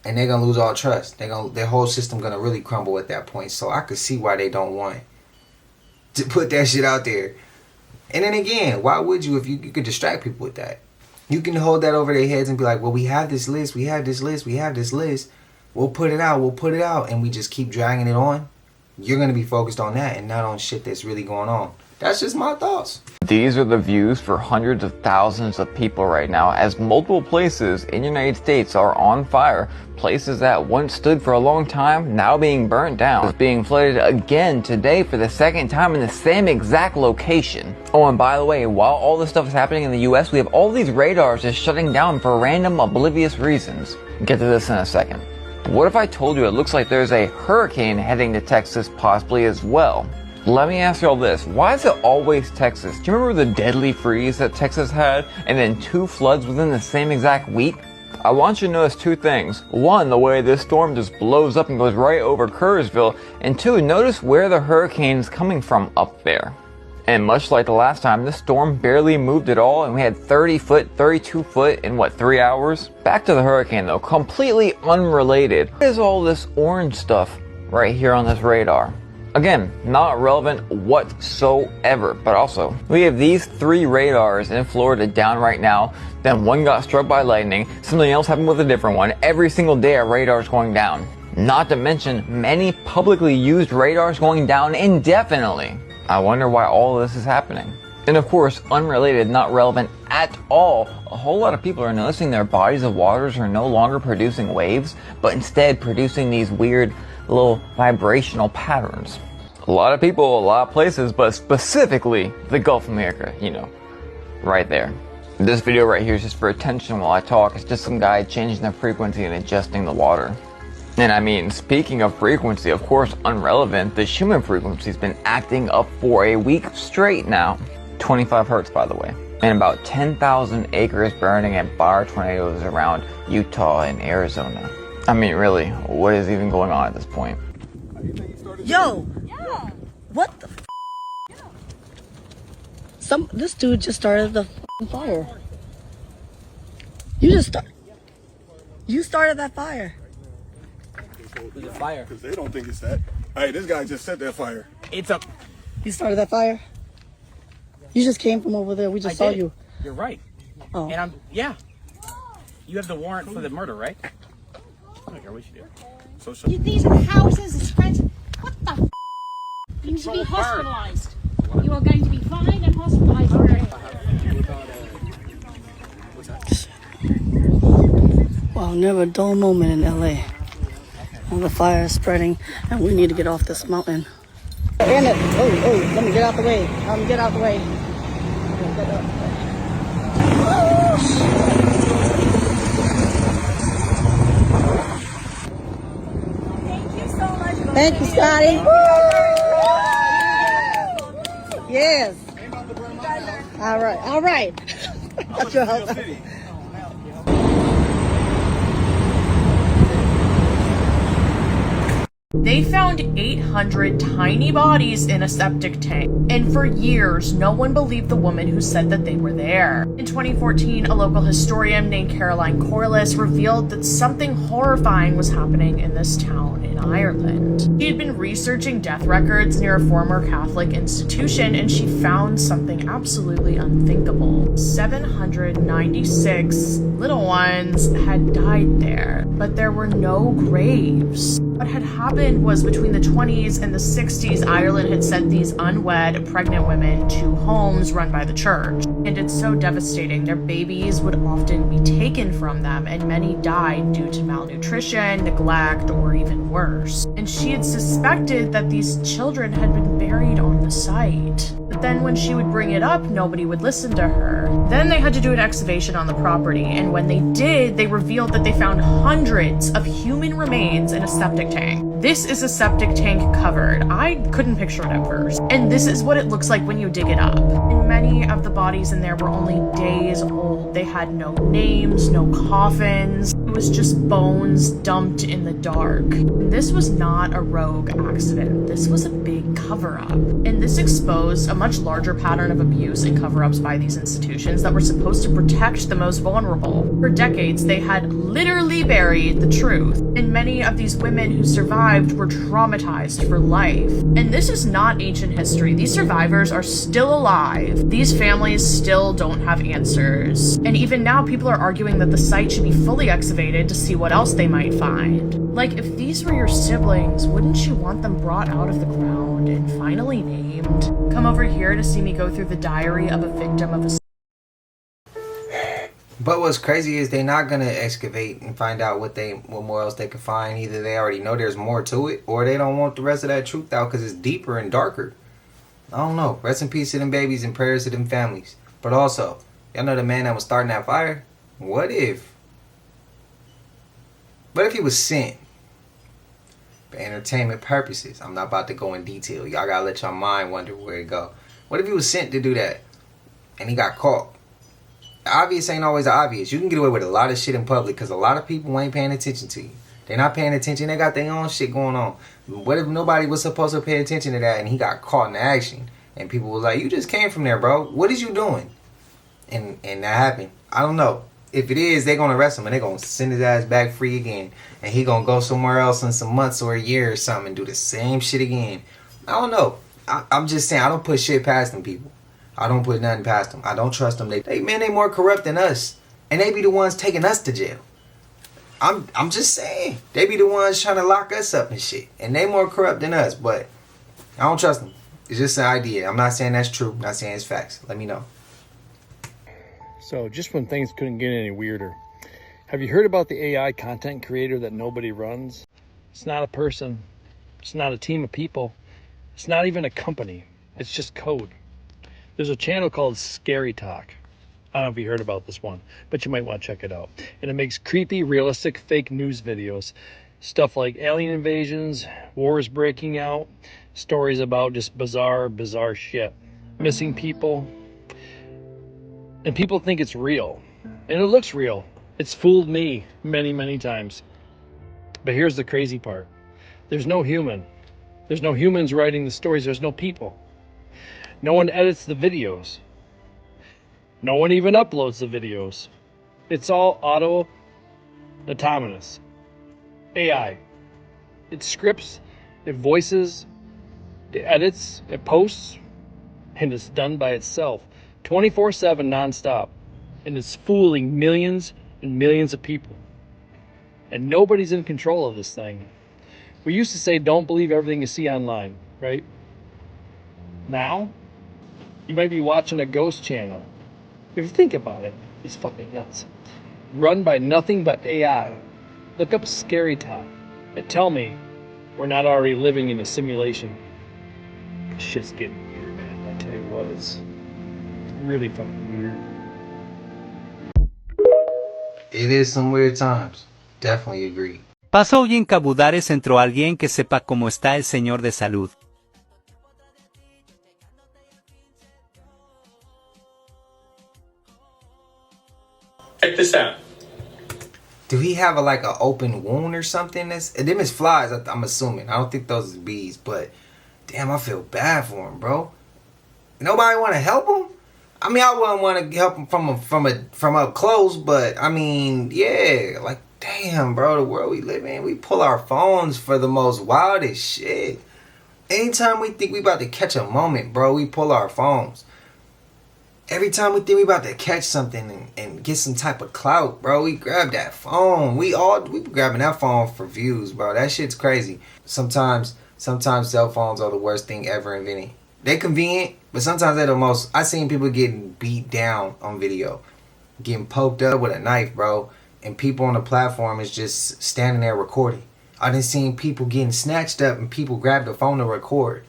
And they're going to lose all trust. Their whole system going to really crumble at that point. So I could see why they don't want to put that shit out there. And then again, why would you if you could distract people with that? You can hold that over their heads and be like, well, we have this list, we have this list, we have this list. We'll put it out, and we just keep dragging it on. You're going to be focused on that and not on shit that's really going on. That's just my thoughts. These are the views for hundreds of thousands of people right now, as multiple places in the United States are on fire. Places that once stood for a long time, now being burnt down. It's being flooded again today for the second time in the same exact location. Oh, and by the way, while all this stuff is happening in the US, we have all these radars just shutting down for random oblivious reasons. Get to this in a second. What if I told you it looks like there's a hurricane heading to Texas possibly as well? Let me ask you all this. Why is it always Texas? Do you remember the deadly freeze that Texas had and then 2 floods within the same exact week? I want you to notice 2 things. 1, the way this storm just blows up and goes right over Roseville. And 2, notice where the hurricane is coming from up there. And much like the last time, this storm barely moved at all, and we had 30 foot, 32 foot in 3 hours? Back to the hurricane though, completely unrelated. What is all this orange stuff right here on this radar? Again, not relevant whatsoever. But also, we have these 3 radars in Florida down right now. Then one got struck by lightning. Something else happened with a different one. Every single day a radar is going down. Not to mention many publicly used radars going down indefinitely. I wonder why all of this is happening. And of course, unrelated, not relevant at all, a whole lot of people are noticing their bodies of waters are no longer producing waves, but instead producing these weird little vibrational patterns. A lot of people, a lot of places, but specifically the Gulf of America, you know, right there. This video right here is just for attention while I talk. It's just some guy changing the frequency and adjusting the water. And I mean, speaking of frequency, of course, unrelevant, the human frequency's been acting up for a week straight now. 25 hertz, by the way. And about 10,000 acres burning and fire tornadoes around Utah and Arizona. I mean, really, what is even going on at this point? Yo! Yeah. What the This dude just started the fire. You started that fire. There's a fire. Because they don't think it's that. Hey, this guy just set that fire. It's a... You started that fire? You just came from over there. We just saw you. You're right. Oh. And yeah. You have the warrant for the murder, right? I care what you do. These are houses, it's French. What the f? You need to be hospitalized. You are going to be fined and hospitalized. Wow, never a dull moment in LA. All the fire is spreading, and we need to get off this mountain. And let me get out the way. Get out the way. Thank you so much. Thank you, Scotty. Yes. All right. That's your help. They found 800 tiny bodies in a septic tank, and for years, no one believed the woman who said that they were there. In 2014, a local historian named Caroline Corliss revealed that something horrifying was happening in this town in Ireland. She had been researching death records near a former Catholic institution, and she found something absolutely unthinkable. 796 little ones had died there, but there were no graves. What had happened was between the 20s and the 60s, Ireland had sent these unwed, pregnant women to homes run by the church. And it's so devastating. Their babies would often be taken from them, and many died due to malnutrition, neglect, or even worse. And she had suspected that these children had been buried on the site. But then when she would bring it up, nobody would listen to her. Then they had to do an excavation on the property, and when they did, they revealed that they found hundreds of human remains in a septic tank. This is a septic tank covered. I couldn't picture it at first. And this is what it looks like when you dig it up. And many of the bodies in there were only days old. They had no names, no coffins. It was just bones dumped in the dark. And this was not a rogue accident. This was a big cover-up. And this exposed a much larger pattern of abuse and cover-ups by these institutions that were supposed to protect the most vulnerable. For decades, they had literally buried the truth. And many of these women who survived were traumatized for life. And this is not ancient history. These survivors are still alive. These families still don't have answers. And even now, people are arguing that the site should be fully excavated to see what else they might find. Like, if these were your siblings, wouldn't you want them brought out of the ground and finally named? Come over here to see me go through the diary of a victim of a... But what's crazy is they're not gonna excavate and find out what more else they can find. Either they already know there's more to it, or they don't want the rest of that truth out because it's deeper and darker. I don't know. Rest in peace to them babies and prayers to them families. But also, y'all know the man that was starting that fire? What if he was sent for entertainment purposes? I'm not about to go in detail. Y'all gotta let your mind wonder where it go. What if he was sent to do that and he got caught? The obvious ain't always the obvious. You can get away with a lot of shit in public because a lot of people ain't paying attention to you. They're not paying attention. They got their own shit going on. What if nobody was supposed to pay attention to that and he got caught in the action? And people was like, you just came from there, bro. What is you doing? And that happened. I don't know. If it is, they're going to arrest him and they're going to send his ass back free again. And he going to go somewhere else in some months or a year or something and do the same shit again. I don't know. I'm just saying, I don't put shit past them people. I don't put nothing past them. I don't trust them. They more corrupt than us. And they be the ones taking us to jail. I'm just saying. They be the ones trying to lock us up and shit. And they more corrupt than us. But I don't trust them. It's just an idea. I'm not saying that's true. I'm not saying it's facts. Let me know. So just when things couldn't get any weirder. Have you heard about the AI content creator that nobody runs? It's not a person. It's not a team of people. It's not even a company. It's just code. There's a channel called Scary Talk. I don't know if you heard about this one, but you might want to check it out. And it makes creepy, realistic, fake news videos. Stuff like alien invasions, wars breaking out, stories about just bizarre shit. Missing people. And people think it's real. And it looks real. It's fooled me many times. But here's the crazy part. There's no human. There's no humans writing the stories. There's no people. No one edits the videos. No one even uploads the videos. It's all autonomous. AI. It scripts, it voices, it edits, it posts, and it's done by itself. 24/7 nonstop. And it's fooling millions and millions of people. And nobody's in control of this thing. We used to say don't believe everything you see online, right? Now, you might be watching a ghost channel. If you think about it, it's fucking nuts. Run by nothing but AI. Look up Scary Talk and tell me we're not already living in a simulation. Shit's getting weird, man. I tell you what, it's really fucking weird. It is some weird times. Definitely agree. Paso hoy en Cabudares entró alguien que sepa cómo está el señor de salud. Check this out. Do he have like an open wound or something? Them is flies, I'm assuming. I don't think those is bees, but damn, I feel bad for him, bro. Nobody want to help him? I mean, I wouldn't want to help him from up close, but I mean, yeah, like damn, bro, the world we live in, we pull our phones for the most wildest shit. Anytime we think we about to catch a moment, bro, we pull our phones. Every time we think we about to catch something and get some type of clout, bro, we grab that phone. We grabbing that phone for views, bro. That shit's crazy. Sometimes cell phones are the worst thing ever invented. They convenient, but sometimes they're the most. I seen people getting beat down on video, getting poked up with a knife, bro, and people on the platform is just standing there recording. I done seen people getting snatched up and people grab the phone to record.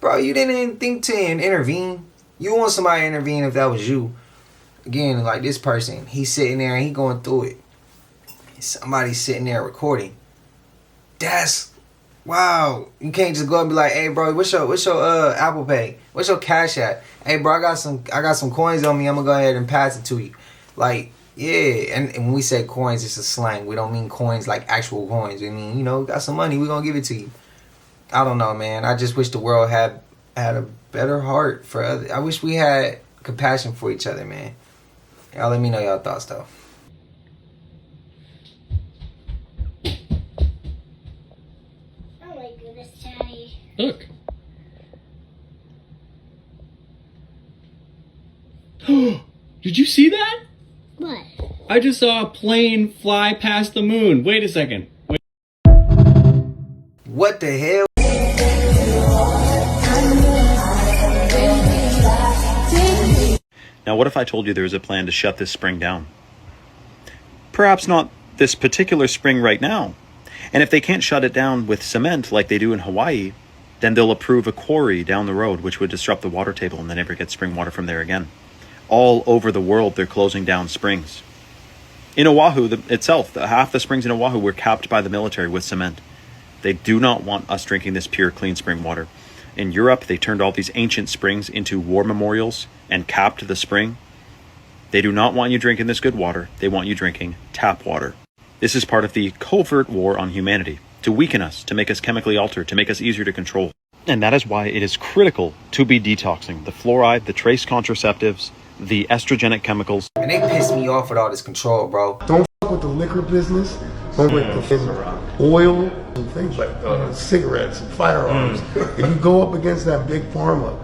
Bro, you didn't even think to intervene. You want somebody to intervene if that was you. Again, like this person, he's sitting there and he going through it. Somebody's sitting there recording. That's wow. You can't just go and be like, hey bro, what's your Apple Pay? What's your Cash App? Hey bro, I got some coins on me, I'm gonna go ahead and pass it to you. Like, yeah, and when we say coins, it's a slang. We don't mean coins like actual coins. We mean, you know, got some money, we gonna give it to you. I don't know, man. I just wish the world had a better heart for others. I wish we had compassion for each other, man. Y'all let me know y'all thoughts though. Oh my goodness, Daddy. Look. Did you see that? What? I just saw a plane fly past the moon. Wait a second. Wait. What the hell? Now, what if I told you there was a plan to shut this spring down? Perhaps not this particular spring right now. And if they can't shut it down with cement like they do in Hawaii, then they'll approve a quarry down the road, which would disrupt the water table and they never get spring water from there again. All over the world, they're closing down springs. In Oahu itself, half the springs in Oahu were capped by the military with cement. They do not want us drinking this pure, clean spring water. In Europe, they turned all these ancient springs into war memorials and capped the spring. They do not want you drinking this good water. They want you drinking tap water. This is part of the covert war on humanity, to weaken us, to make us chemically altered, to make us easier to control. And that is why it is critical to be detoxing the fluoride, the trace contraceptives, the estrogenic chemicals. And they piss me off with all this control, bro. Don't fuck with the liquor business. Don't with the oil and things like cigarettes and firearms. If you go up against that big pharma,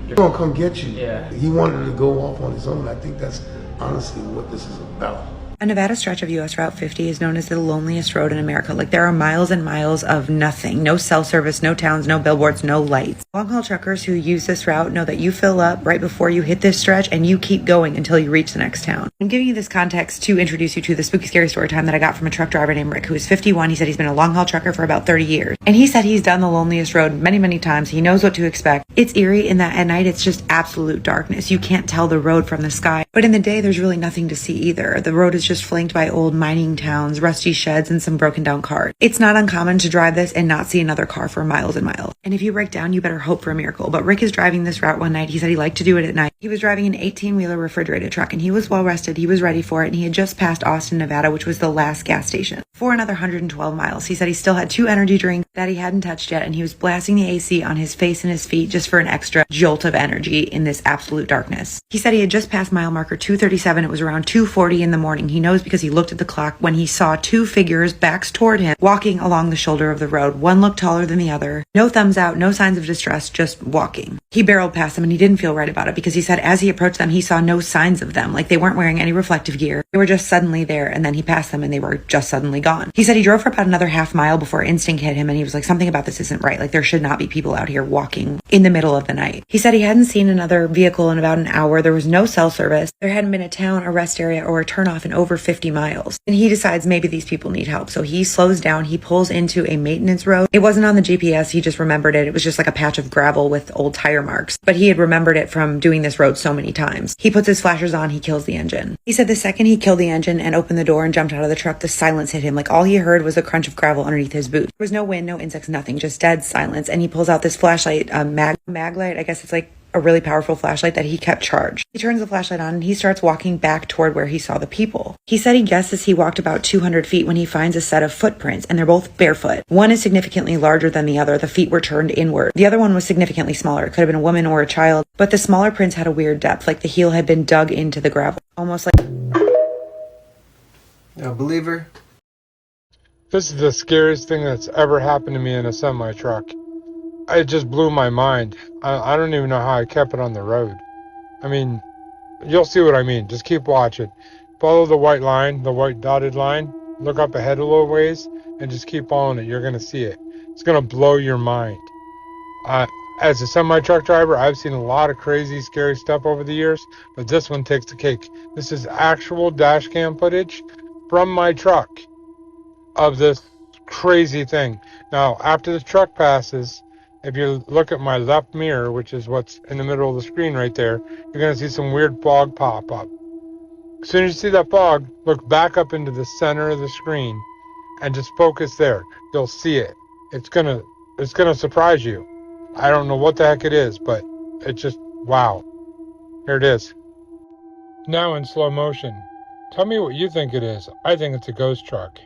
they're gonna come get you. He wanted to go off on his own. I think that's honestly what this is about. A Nevada stretch of US Route 50 is known as the loneliest road in America. Like, there are miles and miles of nothing. No cell service, no towns, no billboards, no lights. Long-haul truckers who use this route know that you fill up right before you hit this stretch and you keep going until you reach the next town. I'm giving you this context to introduce you to the spooky scary story time that I got from a truck driver named Rick, who is 51. He said he's been a long-haul trucker for about 30 years. And he said he's done the loneliest road many, many times. He knows what to expect. It's eerie in that at night it's just absolute darkness. You can't tell the road from the sky. But in the day there's really nothing to see either. The road is just flanked by old mining towns, rusty sheds, and some broken down cars. It's not uncommon to drive this and not see another car for miles and miles. And if you break down, you better hope for a miracle. But Rick is driving this route one night. He said he liked to do it at night. He was driving an 18-wheeler refrigerated truck, and he was well rested. He was ready for it, and he had just passed Austin, Nevada, which was the last gas station. For another 112 miles. He said he still had 2 energy drinks that he hadn't touched yet, and he was blasting the AC on his face and his feet just for an extra jolt of energy in this absolute darkness. He said he had just passed mile marker 237. It was around 2:40 in the morning. He knows because he looked at the clock when he saw 2 figures backs toward him walking along the shoulder of the road. One looked taller than the other. No thumbs out, no signs of distress, just walking. He barreled past them and he didn't feel right about it because he said as he approached them, he saw no signs of them. Like, they weren't wearing any reflective gear. They were just suddenly there, and then he passed them and they were just suddenly gone. He said he drove for about another half mile before instinct hit him, and he was like, something about this isn't right. Like, there should not be people out here walking in the middle of the night. He said he hadn't seen another vehicle in about an hour. There was no cell service. There hadn't been a town, a rest area, or a turnoff in over 50 miles. And he decides maybe these people need help. So he slows down. He pulls into a maintenance road. It wasn't on the GPS. He just remembered it. It was just like a patch of gravel with old tire marks. But he had remembered it from doing this road so many times. He puts his flashers on. He kills the engine. He said the second he killed the engine and opened the door and jumped out of the truck, the silence hit him. Like, all he heard was the crunch of gravel underneath his boot. There was no wind, no insects, nothing. Just dead silence. And he pulls out this flashlight, mag light. I guess it's like a really powerful flashlight that he kept charged. He turns the flashlight on and he starts walking back toward where he saw the people. He said he guesses he walked about 200 feet when he finds a set of footprints, and they're both barefoot. One is significantly larger than the other. The feet were turned inward. The other one was significantly smaller. It could have been a woman or a child, but the smaller prints had a weird depth, like the heel had been dug into the gravel. Almost like... A believer? This is the scariest thing that's ever happened to me in a semi-truck. It just blew my mind. I don't even know how I kept it on the road. I mean, you'll see what I mean. Just keep watching. Follow the white line, the white dotted line. Look up ahead a little ways and just keep following it. You're going to see it. It's going to blow your mind. As a semi-truck driver, I've seen a lot of crazy, scary stuff over the years, but this one takes the cake. This is actual dash cam footage from my truck of this crazy thing. Now, after the truck passes, if you look at my left mirror, which is what's in the middle of the screen right there, you're going to see some weird fog pop up. As soon as you see that fog, look back up into the center of the screen and just focus there. You'll see it. It's gonna surprise you. I don't know what the heck it is, but it's just, wow. Here it is. Now in slow motion. Tell me what you think it is. I think it's a ghost truck.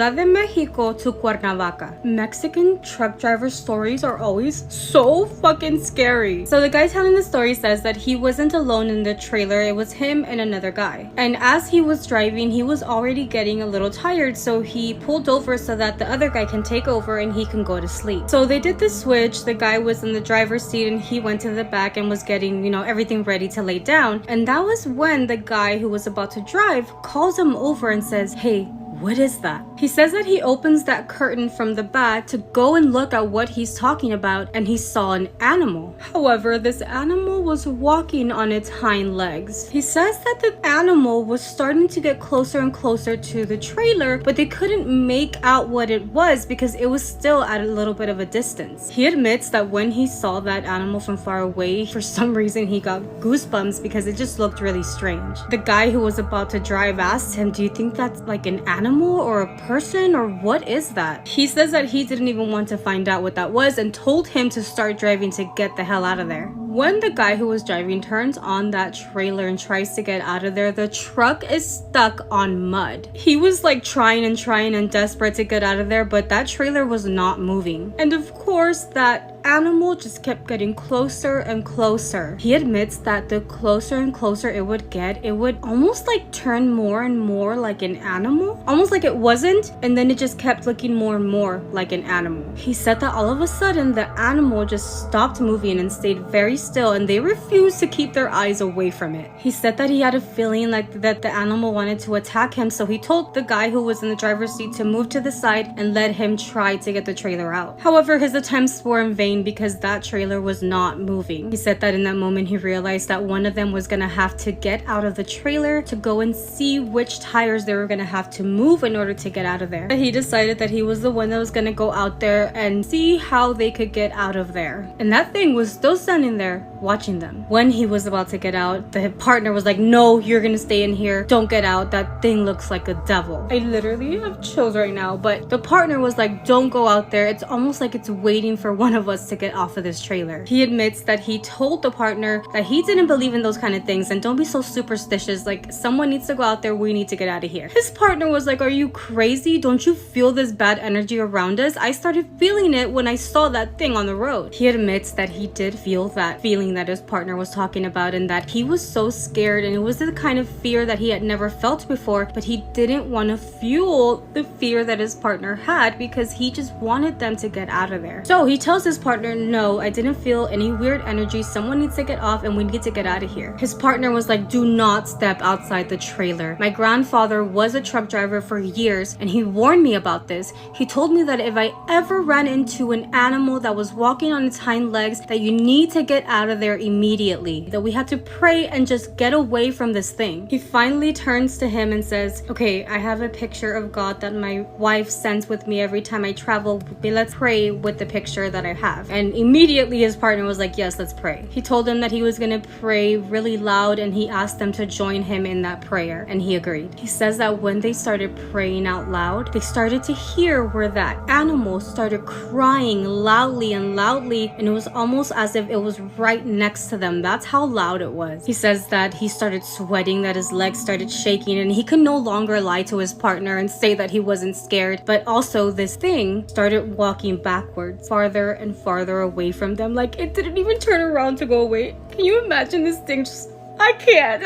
Ciudad de Mexico to Cuernavaca. Mexican truck driver stories are always so fucking scary. So the guy telling the story says that he wasn't alone in the trailer. It was him and another guy. And as he was driving, he was already getting a little tired. So he pulled over so that the other guy can take over and he can go to sleep. So they did the switch. The guy was in the driver's seat and he went to the back and was getting, everything ready to lay down. And that was when the guy who was about to drive calls him over and says, "Hey, what is that?" He says that he opens that curtain from the back to go and look at what he's talking about, and he saw an animal. However, this animal was walking on its hind legs. He says that the animal was starting to get closer and closer to the trailer, but they couldn't make out what it was because it was still at a little bit of a distance. He admits that when he saw that animal from far away, for some reason he got goosebumps because it just looked really strange. The guy who was about to drive asked him, "Do you think that's like an animal or a person, or what is that?" He says that he didn't even want to find out what that was and told him to start driving to get the hell out of there. When the guy who was driving turns on that trailer and tries to get out of there, the truck is stuck on mud. He was like trying and desperate to get out of there, but that trailer was not moving. And of course, that animal just kept getting closer and closer. He admits that the closer and closer it would get, it would almost like turn more and more like an animal, almost like it wasn't, and then it just kept looking more and more like an animal. He said that all of a sudden the animal just stopped moving and stayed very still, and they refused to keep their eyes away from it. He said that he had a feeling like that the animal wanted to attack him, so he told the guy who was in the driver's seat to move to the side and let him try to get the trailer out. However, his attempts were in vain because that trailer was not moving. He said that in that moment he realized that one of them was gonna have to get out of the trailer to go and see which tires they were gonna have to move in order to get out of there. He decided that he was the one that was gonna go out there and see how they could get out of there. And that thing was still standing there watching them. When he was about to get out, the partner was like, no, you're gonna stay in here. Don't get out. That thing looks like a devil. I literally have chills right now, but the partner was like, don't go out there. It's almost like it's waiting for one of us to get off of this trailer. He admits that he told the partner that he didn't believe in those kind of things and don't be so superstitious. Like, someone needs to go out there. We need to get out of here. His partner was like, are you crazy? Don't you feel this bad energy around us? I started feeling it when I saw that thing on the road. He admits that he did feel that feeling that his partner was talking about and that he was so scared, and it was the kind of fear that he had never felt before, but he didn't want to fuel the fear that his partner had because he just wanted them to get out of there. So he tells his partner, no, I didn't feel any weird energy. Someone needs to get off and we need to get out of here. His partner was like, do not step outside the trailer. My grandfather was a truck driver for years and he warned me about this. He told me that if I ever ran into an animal that was walking on its hind legs, that you need to get out of there immediately, that we had to pray and just get away from this thing. He finally turns to him and says, okay, I have a picture of God that my wife sends with me every time I travel. Let's pray with the picture that I have. And immediately his partner was like, yes, let's pray. He told him that he was gonna pray really loud and he asked them to join him in that prayer, and he agreed. He says that when they started praying out loud, they started to hear where that animal started crying loudly and loudly, and it was almost as if it was right next to them. That's how loud it was. He says that he started sweating, that his legs started shaking, and he could no longer lie to his partner and say that he wasn't scared. But also this thing started walking backwards, farther and farther away from them. Like, it didn't even turn around to go away. Can you imagine this thing just... I can't.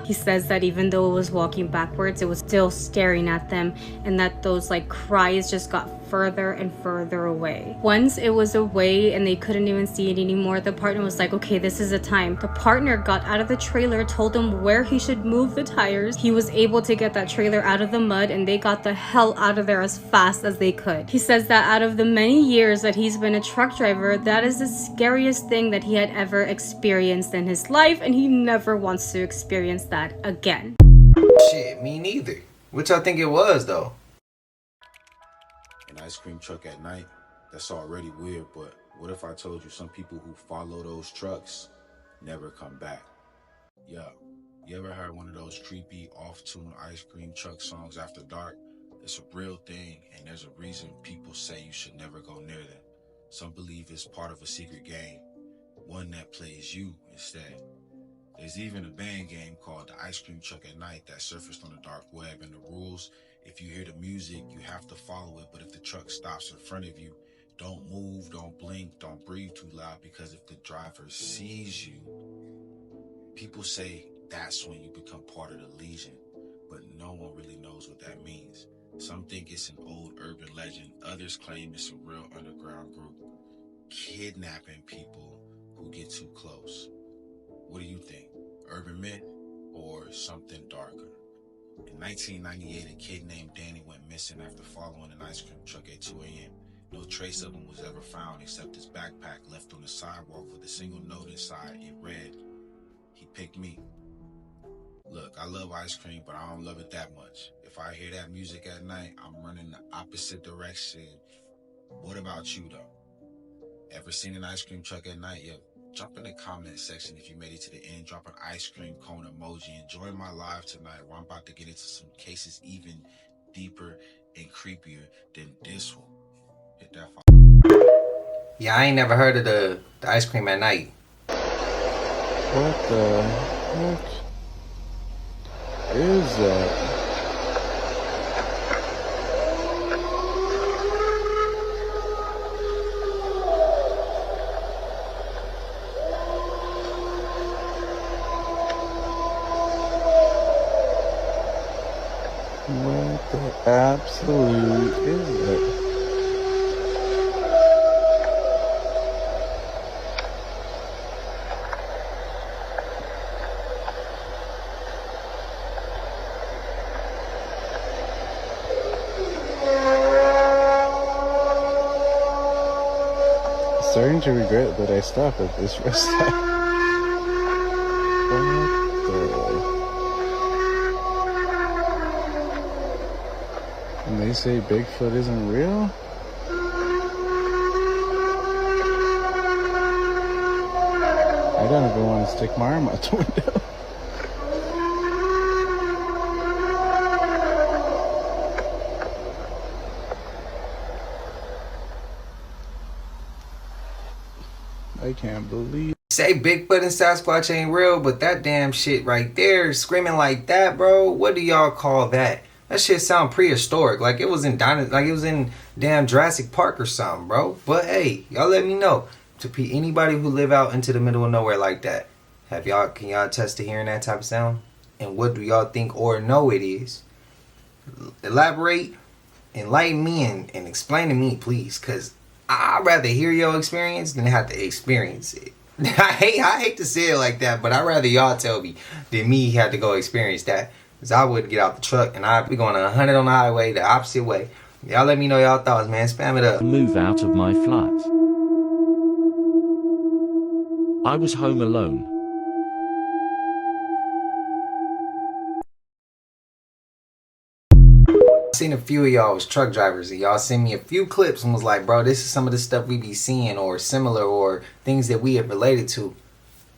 He says that even though it was walking backwards, it was still staring at them, and that those like cries just got further and further away. Once it was away and they couldn't even see it anymore, the partner was like, okay, this is the time. The partner got out of the trailer, told him where he should move the tires. He was able to get that trailer out of the mud, and they got the hell out of there as fast as they could. He says that out of the many years that he's been a truck driver, that is the scariest thing that he had ever experienced in his life, and he never wants to experience that again. Shit, me neither. What y'all think it was though? An ice cream truck at night? That's already weird, but what if I told you some people who follow those trucks never come back? Yo, you ever heard one of those creepy off-tune ice cream truck songs after dark? It's a real thing, and there's a reason people say you should never go near them. Some believe it's part of a secret game, one that plays you instead. There's even a band game called The Ice Cream Truck at Night that surfaced on the dark web, and the rules: if you hear the music, you have to follow it, but if the truck stops in front of you, don't move, don't blink, don't breathe too loud, because if the driver sees you, people say that's when you become part of the Legion, but no one really knows what that means. Some think it's an old urban legend, others claim it's a real underground group, kidnapping people who get too close. What do you think? Urban myth or something darker? In 1998, a kid named Danny went missing after following an ice cream truck at 2 a.m. No trace of him was ever found except his backpack left on the sidewalk with a single note inside. It read, "He picked me." Look, I love ice cream, but I don't love it that much. If I hear that music at night, I'm running the opposite direction. What about you, though? Ever seen an ice cream truck at night? Yo, jump in the comment section if you made it to the end. Drop an ice cream cone emoji and join my live tonight where I'm about to get into some cases even deeper and creepier than this one. Hit that follow. Yeah, I ain't never heard of the ice cream at night. What the heck is that? absolute is it? Starting to regret that I stopped at this rest stop. And they say Bigfoot isn't real? I don't ever want to stick my arm out the window. I can't believe. Say Bigfoot and Sasquatch ain't real, but that damn shit right there, screaming like that, bro. What do y'all call that? That shit sound prehistoric, like it was in damn Jurassic Park or something, bro. But hey, y'all let me know. To anybody who live out into the middle of nowhere like that, can y'all attest to hearing that type of sound? And what do y'all think or know it is? Elaborate, enlighten me, and explain to me, please, cause I'd rather hear your experience than have to experience it. I hate to say it like that, but I'd rather y'all tell me than me have to go experience that. Because I would get out the truck and I'd be going 100 on the highway the opposite way. Y'all let me know y'all thoughts, man. Spam it up. Move out of my flat. I was home alone. Seen a few of y'all was truck drivers and y'all sent me a few clips and was like, bro, this is some of the stuff we be seeing or similar or things that we have related to.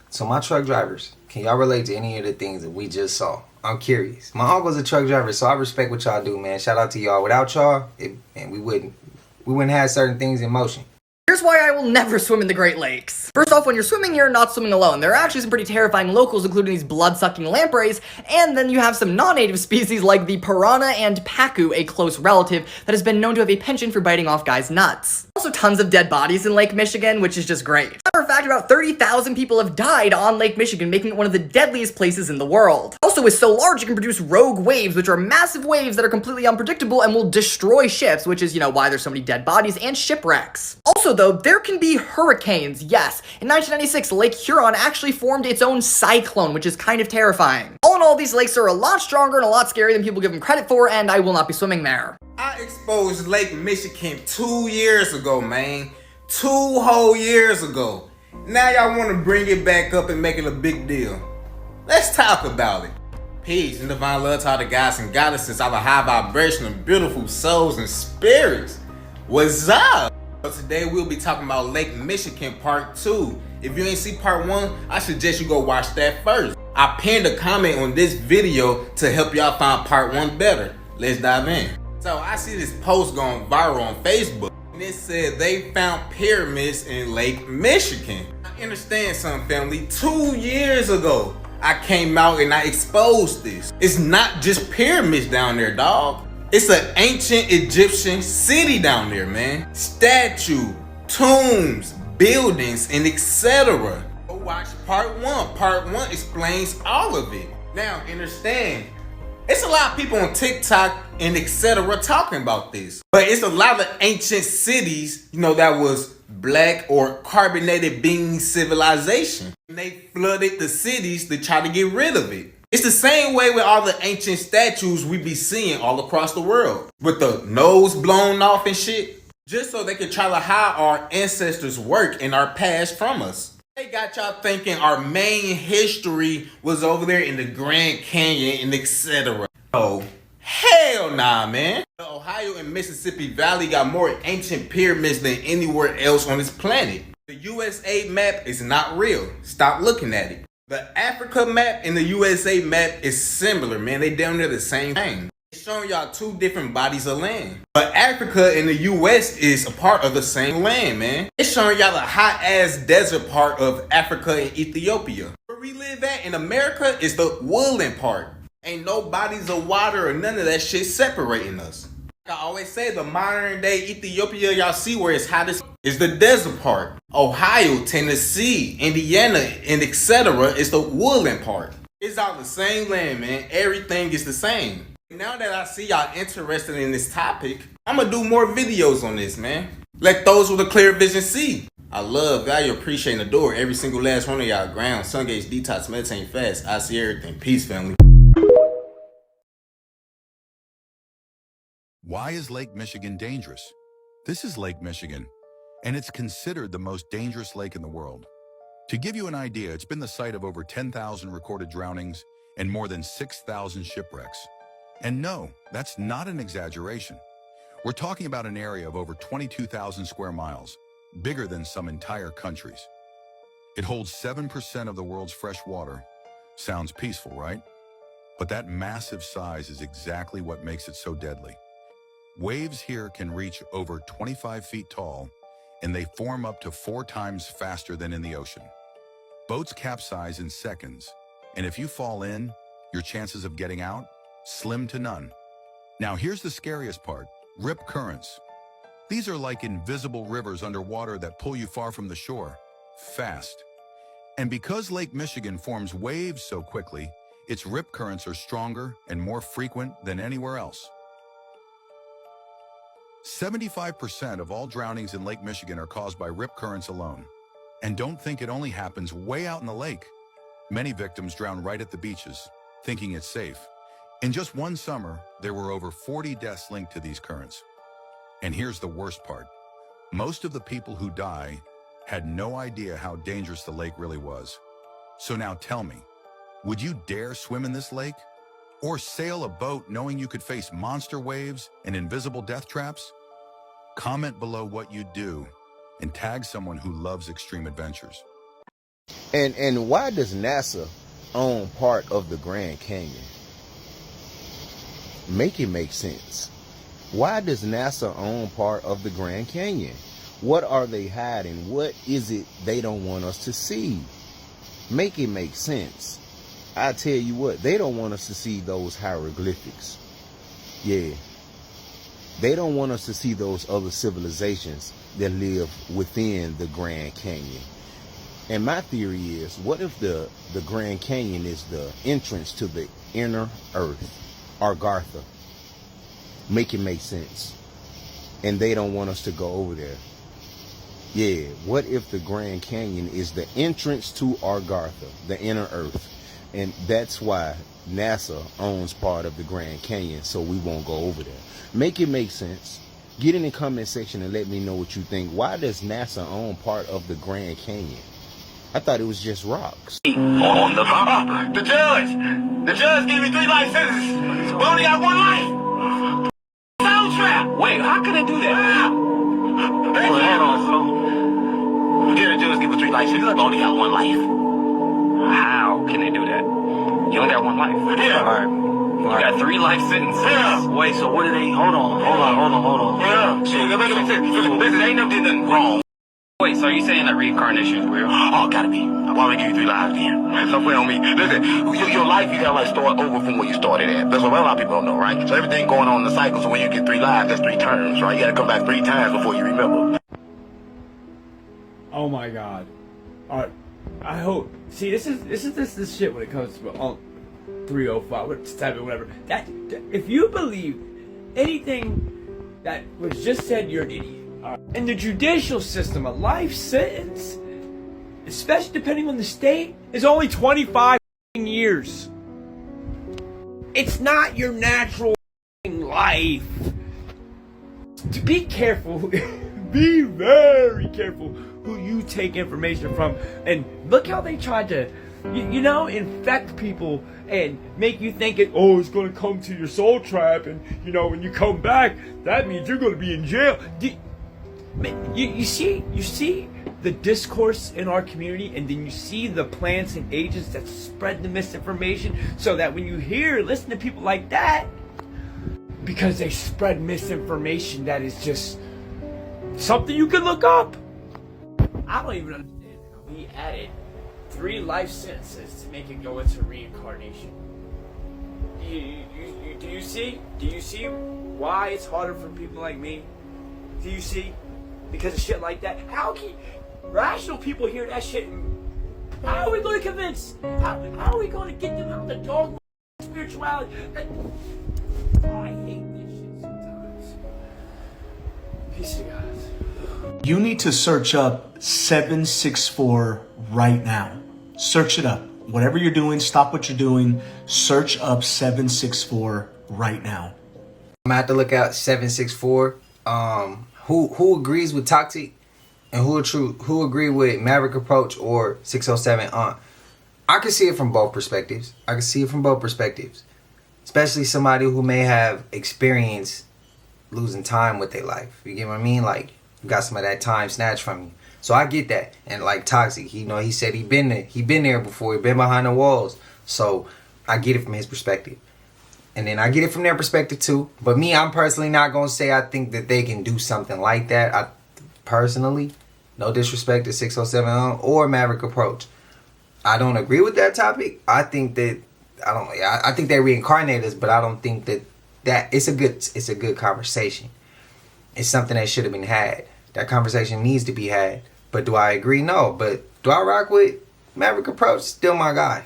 So my truck drivers, can y'all relate to any of the things that we just saw? I'm curious. My uncle's a truck driver, so I respect what y'all do, man. Shout out to y'all. Without y'all, we wouldn't have certain things in motion. Here's why I will never swim in the Great Lakes. First off, when you're swimming, you're not swimming alone. There are actually some pretty terrifying locals, including these blood-sucking lampreys, and then you have some non-native species like the piranha and pacu, a close relative that has been known to have a penchant for biting off guys' nuts. Also tons of dead bodies in Lake Michigan, which is just great. As a matter of fact, about 30,000 people have died on Lake Michigan, making it one of the deadliest places in the world. Also, is so large it can produce rogue waves, which are massive waves that are completely unpredictable and will destroy ships, which is, why there's so many dead bodies and shipwrecks. Also, though, there can be hurricanes, yes. In 1996, Lake Huron actually formed its own cyclone, which is kind of terrifying. All in all, these lakes are a lot stronger and a lot scarier than people give them credit for, and I will not be swimming there. I exposed Lake Michigan 2 years ago, man. 2 whole years ago. Now y'all want to bring it back up and make it a big deal. Let's talk about it. Peace and divine love to all the guys and goddesses, all the high vibration of beautiful souls and spirits. What's up? So today we'll be talking about Lake Michigan Part 2. If you ain't see Part 1, I suggest you go watch that first. I pinned a comment on this video to help y'all find Part 1 better. Let's dive in. So I see this post going viral on Facebook, and it said they found pyramids in Lake Michigan. I understand something, family. 2 years ago, I came out and I exposed this. It's not just pyramids down there, dog. It's an ancient Egyptian city down there, man. Statue, tombs, buildings, and etc. Go watch Part 1. Part 1 explains all of it. Now, understand, it's a lot of people on TikTok and etc. talking about this. But it's a lot of ancient cities, that was black or carbonated being civilization. And they flooded the cities to try to get rid of it. It's the same way with all the ancient statues we be seeing all across the world. With the nose blown off and shit. Just so they can try to hide our ancestors' work and our past from us. They got y'all thinking our main history was over there in the Grand Canyon and etc. Oh, hell nah, man. The Ohio and Mississippi Valley got more ancient pyramids than anywhere else on this planet. The USA map is not real. Stop looking at it. The Africa map and the USA map is similar, man. They down there the same thing. It's showing y'all 2 different bodies of land. But Africa and the US is a part of the same land, man. It's showing y'all the hot-ass desert part of Africa and Ethiopia. Where we live at in America is the woodland part. Ain't no bodies of water or none of that shit separating us. Like I always say, the modern day Ethiopia y'all see where it's hottest is the desert part. Ohio, Tennessee, Indiana, and etc. is the woodland part. It's all the same land, man. Everything is the same. Now that I see y'all interested in this topic, I'm gonna do more videos on this, man. Let those with a clear vision see. I love, value, appreciate, and adore every single last one of y'all. Ground, sun gauge, detox, meditating fast. I see everything. Peace, family. Why is Lake Michigan dangerous? This is Lake Michigan, and it's considered the most dangerous lake in the world. To give you an idea, it's been the site of over 10,000 recorded drownings and more than 6,000 shipwrecks. And no, that's not an exaggeration. We're talking about an area of over 22,000 square miles, bigger than some entire countries. It holds 7% of the world's fresh water. Sounds peaceful, right? But that massive size is exactly what makes it so deadly. Waves here can reach over 25 feet tall, and they form up to 4 times faster than in the ocean. Boats capsize in seconds, and if you fall in, your chances of getting out? Slim to none. Now here's the scariest part, rip currents. These are like invisible rivers underwater that pull you far from the shore, fast. And because Lake Michigan forms waves so quickly, its rip currents are stronger and more frequent than anywhere else. 75% of all drownings in Lake Michigan are caused by rip currents alone. And don't think it only happens way out in the lake. Many victims drown right at the beaches, thinking it's safe. In just one summer, there were over 40 deaths linked to these currents. And here's the worst part. Most of the people who die had no idea how dangerous the lake really was. So now tell me, would you dare swim in this lake? Or sail a boat knowing you could face monster waves and invisible death traps? Comment below what you'd do and tag someone who loves extreme adventures. And why does NASA own part of the Grand Canyon? Make it make sense. Why does NASA own part of the Grand Canyon? What are they hiding? What is it they don't want us to see? Make it make sense. I tell you what, they don't want us to see those hieroglyphics. Yeah. They don't want us to see those other civilizations that live within the Grand Canyon. And my theory is, what if the Grand Canyon is the entrance to the inner earth, Argartha? Make it make sense. And they don't want us to go over there. Yeah, what if the Grand Canyon is the entrance to Argartha, the inner earth? And that's why NASA owns part of the Grand Canyon, so we won't go over there. Make it make sense. Get in the comment section and let me know what you think. Why does NASA own part of the Grand Canyon? I thought it was just rocks. On the judge gave me 3 life sentences, but only got 1 life. Sound trap. Wait, how can they do that? The judge give me 3 life sentences, but only got 1 life. How can they do that? You only got 1 life. Yeah. All right. You got 3 life sentences. Yeah. Wait, so what do they? Hold on. Yeah. Shit, listen, ain't no did nothing wrong. Wait, so are you saying that reincarnation is real? Oh, gotta be. Why would I give you 3 lives then? Right, so play on me. Listen, your life, you gotta like start over from where you started at. That's what a lot of people don't know, right? So everything going on in the cycle, so when you get 3 lives, that's 3 turns, right? You gotta come back 3 times before you remember. Oh my god. Alright. I hope. See, this is shit when it comes to 305, whatever. That if you believe anything that was just said, you're an idiot. In the judicial system, a life sentence, especially depending on the state, is only 25 years. It's not your natural life. To be careful, be very careful who you take information from. And look how they tried to, infect people and make you think it's going to come to your soul trap, and when you come back, that means you're going to be in jail. You see the discourse in our community, and then you see the plants and agents that spread the misinformation, so that when you listen to people like that, because they spread misinformation that is just something you can look up. I don't even understand how he added 3 life sentences to make it go into reincarnation. Do you see why it's harder for people like me? Do you see? Because of shit like that. How can rational people hear that shit? How are we going to convince? How are we going to get them out the dogma spirituality. I hate this shit sometimes. Peace to God. You need to search up 764 right now. Search it up. Whatever you're doing, stop what you're doing. Search up 764 right now. I'm gonna have to look out 764. Who agrees with Toxic and who agree with Maverick Approach or 607? I can see it from both perspectives. Especially somebody who may have experienced losing time with their life. You get what I mean? Like, you got some of that time snatched from you. So I get that. And like Toxic, he said he been there before. He been behind the walls. So I get it from his perspective. And then I get it from their perspective too. But me, I'm personally not going to say I think that they can do something like that. I personally, no disrespect to 607 or Maverick Approach, I don't agree with that topic. I think that, I think they reincarnate us, but I don't think that it's a good conversation. It's something that should have been had. That conversation needs to be had. But do I agree? No. But do I rock with Maverick Approach? Still my guy.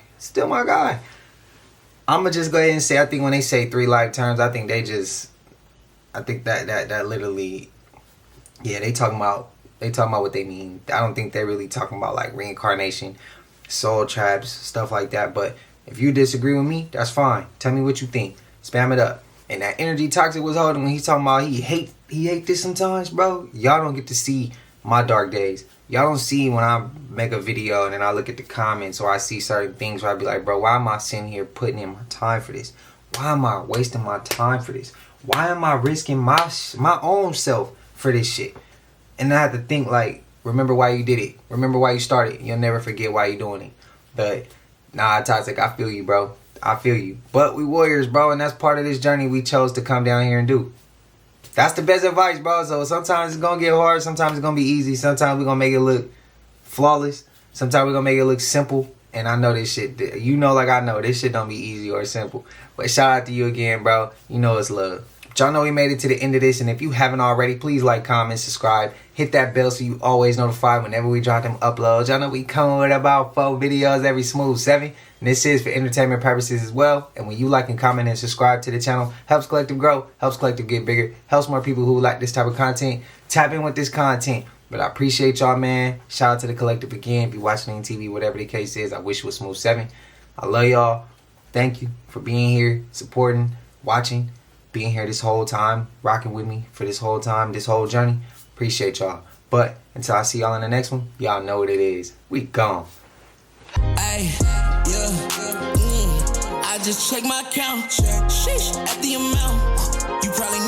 I'm going to just go ahead and say, I think when they say 3 life terms, I think that literally, yeah, they talking about what they mean. I don't think they're really talking about like reincarnation, soul traps, stuff like that. But if you disagree with me, that's fine. Tell me what you think. Spam it up. And that energy Toxic was holding when he's talking about he hate this sometimes, bro. Y'all don't get to see my dark days. Y'all don't see when I make a video and then I look at the comments or I see certain things where I be like, bro, why am I sitting here putting in my time for this? Why am I wasting my time for this? Why am I risking my own self for this shit? And I have to think like, remember why you did it. Remember why you started. You'll never forget why you're doing it. But nah, Toxic, I feel you, bro. I feel you. But we warriors, bro, and that's part of this journey we chose to come down here and do. That's the best advice, bro. So sometimes it's going to get hard. Sometimes it's going to be easy. Sometimes we're going to make it look flawless. Sometimes we're going to make it look simple. And I know this shit, you know, like I know, this shit don't be easy or simple. But shout out to you again, bro. You know it's love. But y'all know we made it to the end of this. And if you haven't already, please like, comment, subscribe. Hit that bell so you always notified whenever we drop them uploads. Y'all know we come with about 4 videos every smooth 7. And this is for entertainment purposes as well. And when you like and comment and subscribe to the channel, helps Collective grow, helps Collective get bigger, helps more people who like this type of content tap in with this content. But I appreciate y'all, man. Shout out to the Collective again. If you're watching on TV, whatever the case is, I wish it was smooth 7. I love y'all. Thank you for being here, supporting, watching, being here this whole time, rocking with me for this whole time, this whole journey. Appreciate y'all. But until I see y'all in the next one, y'all know what it is. We gone. Ay, yeah, I just check my count. Sheesh, at the amount. You probably